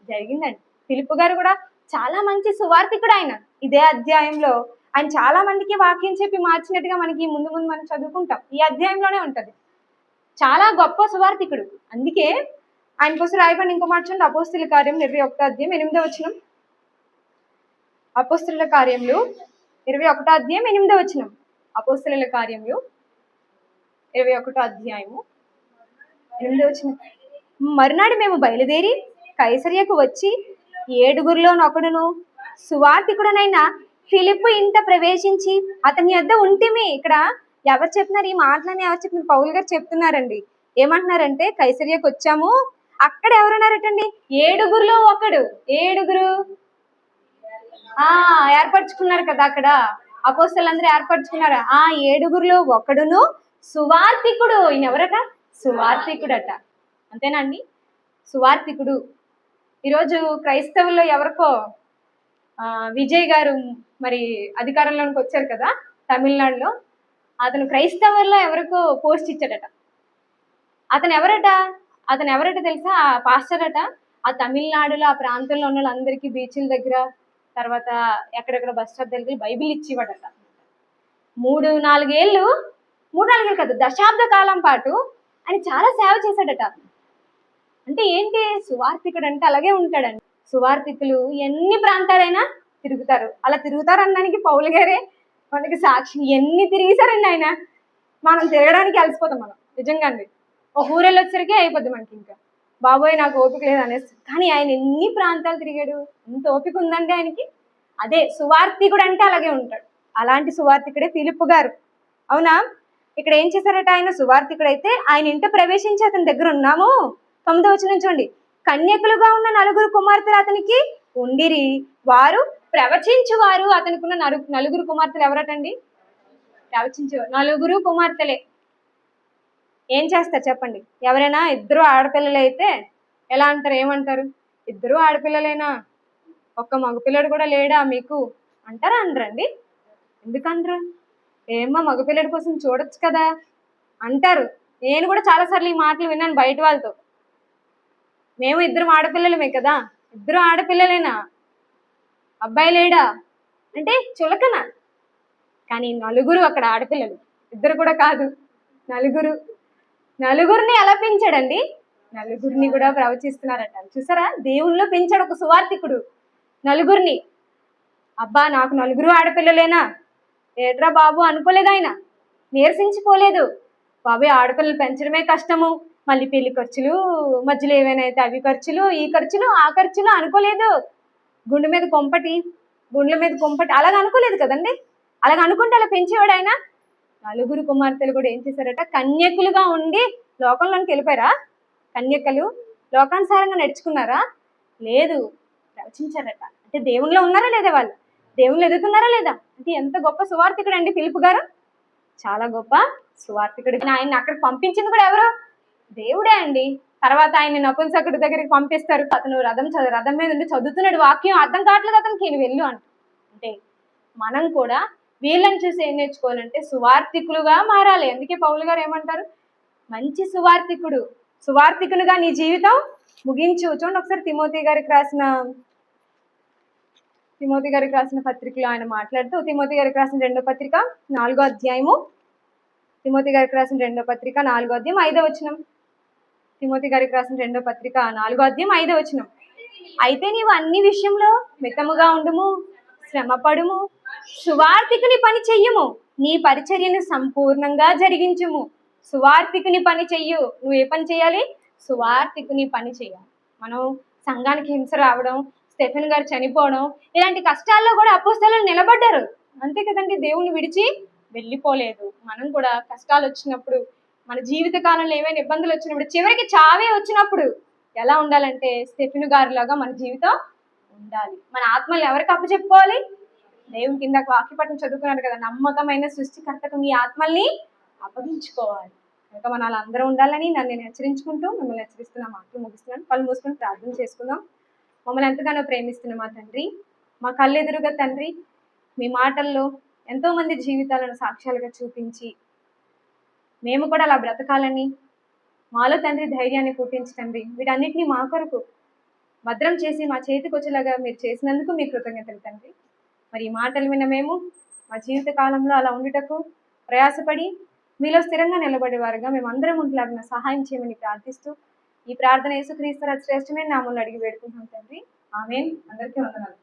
జరిగిందండి. ఫిలిప్పు గారు కూడా చాలా మంచి సువార్థికుడు ఆయన. ఇదే అధ్యాయంలో ఆయన చాలా మందికి వాక్యం చెప్పి మార్చినట్టుగా మనకి ముందు ముందు మనం చదువుకుంటాం. ఈ అధ్యాయంలోనే ఉంటుంది. చాలా గొప్ప సువార్థికుడు. అందుకే ఆయన కోసం రాయబడిన ఇంకో మాట చూడండి, అపోస్తుల కార్యం 21వ అధ్యాయం 8వ వచనం. అపోస్తుల కార్యములు 21వ అధ్యాయం 8వ వచనం. అపోస్తుల కార్యములు 21వ అధ్యాయము 8వ వచనం. మరునాడు మేము బయలుదేరి కైసరియకు వచ్చి 7గురిలోనొకడును సువార్థికుడనైన ఫిలిప్పు ఇంట ప్రవేశించి అతని యొద్ద ఉంటిమి. ఇక్కడ ఎవరు చెప్తున్నారు ఈ మాటలని? ఎవరు చెప్తున్నారు? పౌలు గారు చెప్తున్నారండి. ఏమంటున్నారంటే కైసరియకు వచ్చాము, అక్కడ ఎవరున్నారటండి? 7గురిలో ఒకడు. 7గురు ఏర్పరచుకున్నారు కదా అక్కడ, అపోస్తలులందరూ ఏర్పరచుకున్నారు. 7గురిలో ఒకడును సువార్థికుడు. ఈయన ఎవరట? సువార్థికుడట. అంతేనండి, సువార్థికుడు. ఈరోజు క్రైస్తవుల్లో ఎవరికో విజయ్ గారు మరి అధికారంలోకి వచ్చారు కదా తమిళనాడులో. అతను క్రైస్తవుల్లో ఎవరికో పోస్ట్ ఇచ్చాడట. అతను ఎవరట తెలుసా? ఆ పాస్టర్ అట. ఆ తమిళనాడులో ఆ ప్రాంతంలో ఉన్న వాళ్ళందరికీ బీచ్ల దగ్గర, తర్వాత ఎక్కడెక్కడ బస్ స్టాప్ దగ్గర బైబిల్ ఇచ్చివాడట. 3-4 ఏళ్ళు కాదు, దశాబ్ద కాలం పాటు ఆయన చాలా సేవ చేశాడట. అంటే ఏంటి? సువార్థికుడు అంటే అలాగే ఉంటాడండి. సువార్థికులు ఎన్ని ప్రాంతాలైనా తిరుగుతారు. అలా తిరుగుతారు అనడానికి పౌలు గారే మనకి సాక్షి. ఎన్ని తిరిగేశారండి ఆయన. మనం తిరగడానికి అలసిపోతాం మనం నిజంగా అండి. ఒక ఊరెళ్ళి వచ్చరికి అయిపోద్ది మనకి, ఇంకా బాబోయ్ నాకు ఓపిక లేదు అనేసి. కానీ ఆయన ఎన్ని ప్రాంతాలు తిరిగాడు, ఎంత ఓపిక ఉందండి ఆయనకి. అదే సువార్థికుడు అంటే అలాగే ఉంటాడు. అలాంటి సువార్థికుడే ఫిలిప్పు గారు. అవునా? ఇక్కడ ఏం చేశారట? ఆయన సువార్థికుడు అయితే ఆయన ఇంట ప్రవేశించి అతని దగ్గర ఉన్నాము. 9వ వచనం చూడండి. కన్యకులుగా ఉన్న 4 కుమార్తెలు అతనికి ఉండిరి, వారు ప్రవచించువారు. అతనికి ఉన్న 4 కుమార్తెలు ఎవరటండి? ప్రవచించేవారు. 4 కుమార్తెలే. ఏం చేస్తారు చెప్పండి? ఎవరైనా 2 ఆడపిల్లలు అయితే ఎలా అంటారు? ఏమంటారు? 2 ఆడపిల్లలేనా, ఒక్క మగపిల్లడు కూడా లేడా మీకు అంటారా? అనరండి. ఎందుకంటారు? ఏమో మగపిల్లడి కోసం చూడొచ్చు కదా అంటారు. నేను కూడా చాలాసార్లు ఈ మాటలు విన్నాను బయట వాళ్ళతో. మేము 2 ఆడపిల్లలమే కదా, 2 ఆడపిల్లలేనా, అబ్బాయి లేడా అంటే చులకన. కానీ 4 అక్కడ ఆడపిల్లలు, 2 కూడా కాదు, 4. ఎలా పెంచాడండి? 4 కూడా ప్రవచిస్తున్నారట. చూసారా? దేవుల్లో పెంచాడు ఒక సువార్థికుడు 4. అబ్బా నాకు 4 ఆడపిల్లలేనా, ఏట్రా బాబు అనుకోలేదు ఆయన. నీరసించిపోలేదు. బాబు ఆడపిల్లలు పెంచడమే కష్టము, మళ్ళీ పెళ్లి ఖర్చులు, మధ్యలో ఏమైనా అయితే అవి ఖర్చులు, ఈ ఖర్చులు, ఆ ఖర్చులు అనుకోలేదు. గుండె మీద కొంపటి అలాగ అనుకోలేదు కదండి. అలాగ అనుకుంటే అలా పెంచేవాడు ఆయన. 4 కుమార్తెలు కూడా ఏం చేశారట? కన్యకులుగా ఉండి లోకంలోనికి వెళ్ళిపోయారా? కన్యకలు లోకానుసారంగా నడుచుకున్నారా? లేదు, ప్రవచించారట. అంటే దేవునిలో ఉన్నారా లేదా? వాళ్ళు దేవుళ్ళు ఎదుగుతున్నారా లేదా? అంటే ఎంత గొప్ప సువార్థికుడు అండి ఫిలిప్పు గారు. చాలా గొప్ప సువార్థికుడు. ఆయన అక్కడ పంపించింది కూడా ఎవరు? దేవుడే అండి. తర్వాత ఆయన నపుంసకుడి దగ్గరికి పంపిస్తారు. అతను రథం మీద ఉండి చదువుతున్నాడు, వాక్యం అర్థం కావట్లేదు అతనికి, నేను వెళ్ళు అంట. అంటే మనం కూడా వీళ్ళని చూసి ఏం నేర్చుకోవాలంటే సువార్థికులుగా మారాలి. అందుకే పౌలు గారు ఏమంటారు? మంచి సువార్థికునిగా నీ జీవితం ముగించు. చూడండి ఒకసారి తిమోతి గారికి రాసిన పత్రికలో ఆయన మాట్లాడుతూ, తిమోతి గారికి రాసిన 2వ పత్రిక 4వ అధ్యాయము, తిమోతి గారికి రాసిన 2వ పత్రిక 4వ అధ్యాయం 5వ వచనం. తిమోతి గారికి రాసిన 2వ పత్రిక 4వ అధ్యాయం 5వ వచనం. అయితే నీవు అన్ని విషయంలో మితముగా ఉండుము, శ్రమపడుము, సువార్థికుని పని చెయ్యము, నీ పరిచర్యను సంపూర్ణంగా జరిగించుము. సువార్థికుని పని చెయ్యు. నువ్వు ఏ పని చేయాలి? సువార్థికుని పని చేయాలి. మనం సంఘానికి హింస రావడం, స్టెఫెన్ గారు చనిపోవడం, ఇలాంటి కష్టాల్లో కూడా అపోస్తలులు నిలబడ్డారు. అంతే కదండి, దేవుని విడిచి వెళ్ళిపోలేదు. మనం కూడా కష్టాలు వచ్చినప్పుడు, మన జీవిత కాలంలో ఏమైనా ఇబ్బందులు వచ్చినప్పుడు, చివరికి చావే వచ్చినప్పుడు ఎలా ఉండాలంటే స్టెఫెన్ గారిలాగా మన జీవితం ఉండాలి. మన ఆత్మల్ని ఎవరికి అప్పచెప్పుకోవాలి? దేవుని కింద వాక్యపట్నం చదువుకున్నాడు కదా, నమ్మకమైన సృష్టికర్తకు మీ ఆత్మల్ని అప్పగించుకోవాలి. కనుక మన వాళ్ళందరూ ఉండాలని నేను హెచ్చరించుకుంటూ మిమ్మల్ని హెచ్చరిస్తున్న మాటలు ముగిస్తున్నాను. కళ్ళు మూసుకొని ప్రార్థన చేసుకుందాం. మమ్మల్ని ఎంతగానో ప్రేమిస్తున్న మా తండ్రి, మా కళ్ళెదురుగా తండ్రి, మీ మాటల్లో ఎంతోమంది జీవితాలను సాక్ష్యాలుగా చూపించి మేము కూడా అలా బ్రతకాలని మాలో తండ్రి ధైర్యాన్ని పుట్టించండి. వీటన్నిటినీ మా కొరకు భద్రం చేసి మా చేతికి వచ్చేలాగా మీరు చేసినందుకు మీ కృతజ్ఞతలు తండ్రి. మరి ఈ మాటలు విన్న మేము మా జీవిత కాలంలో అలా ఉండుటకు ప్రయాసపడి మీలో స్థిరంగా నిలబడే వారుగా మేమందరం ఉంటులాగిన సహాయం చేయమని ప్రార్థిస్తూ ఈ ప్రార్థన యేసుక్రీస్తు శ్రేష్టమైన నామములో అడిగి వేడుకుంటున్నాం తండ్రి. ఆమేన్. అందరికీ వందనాలు.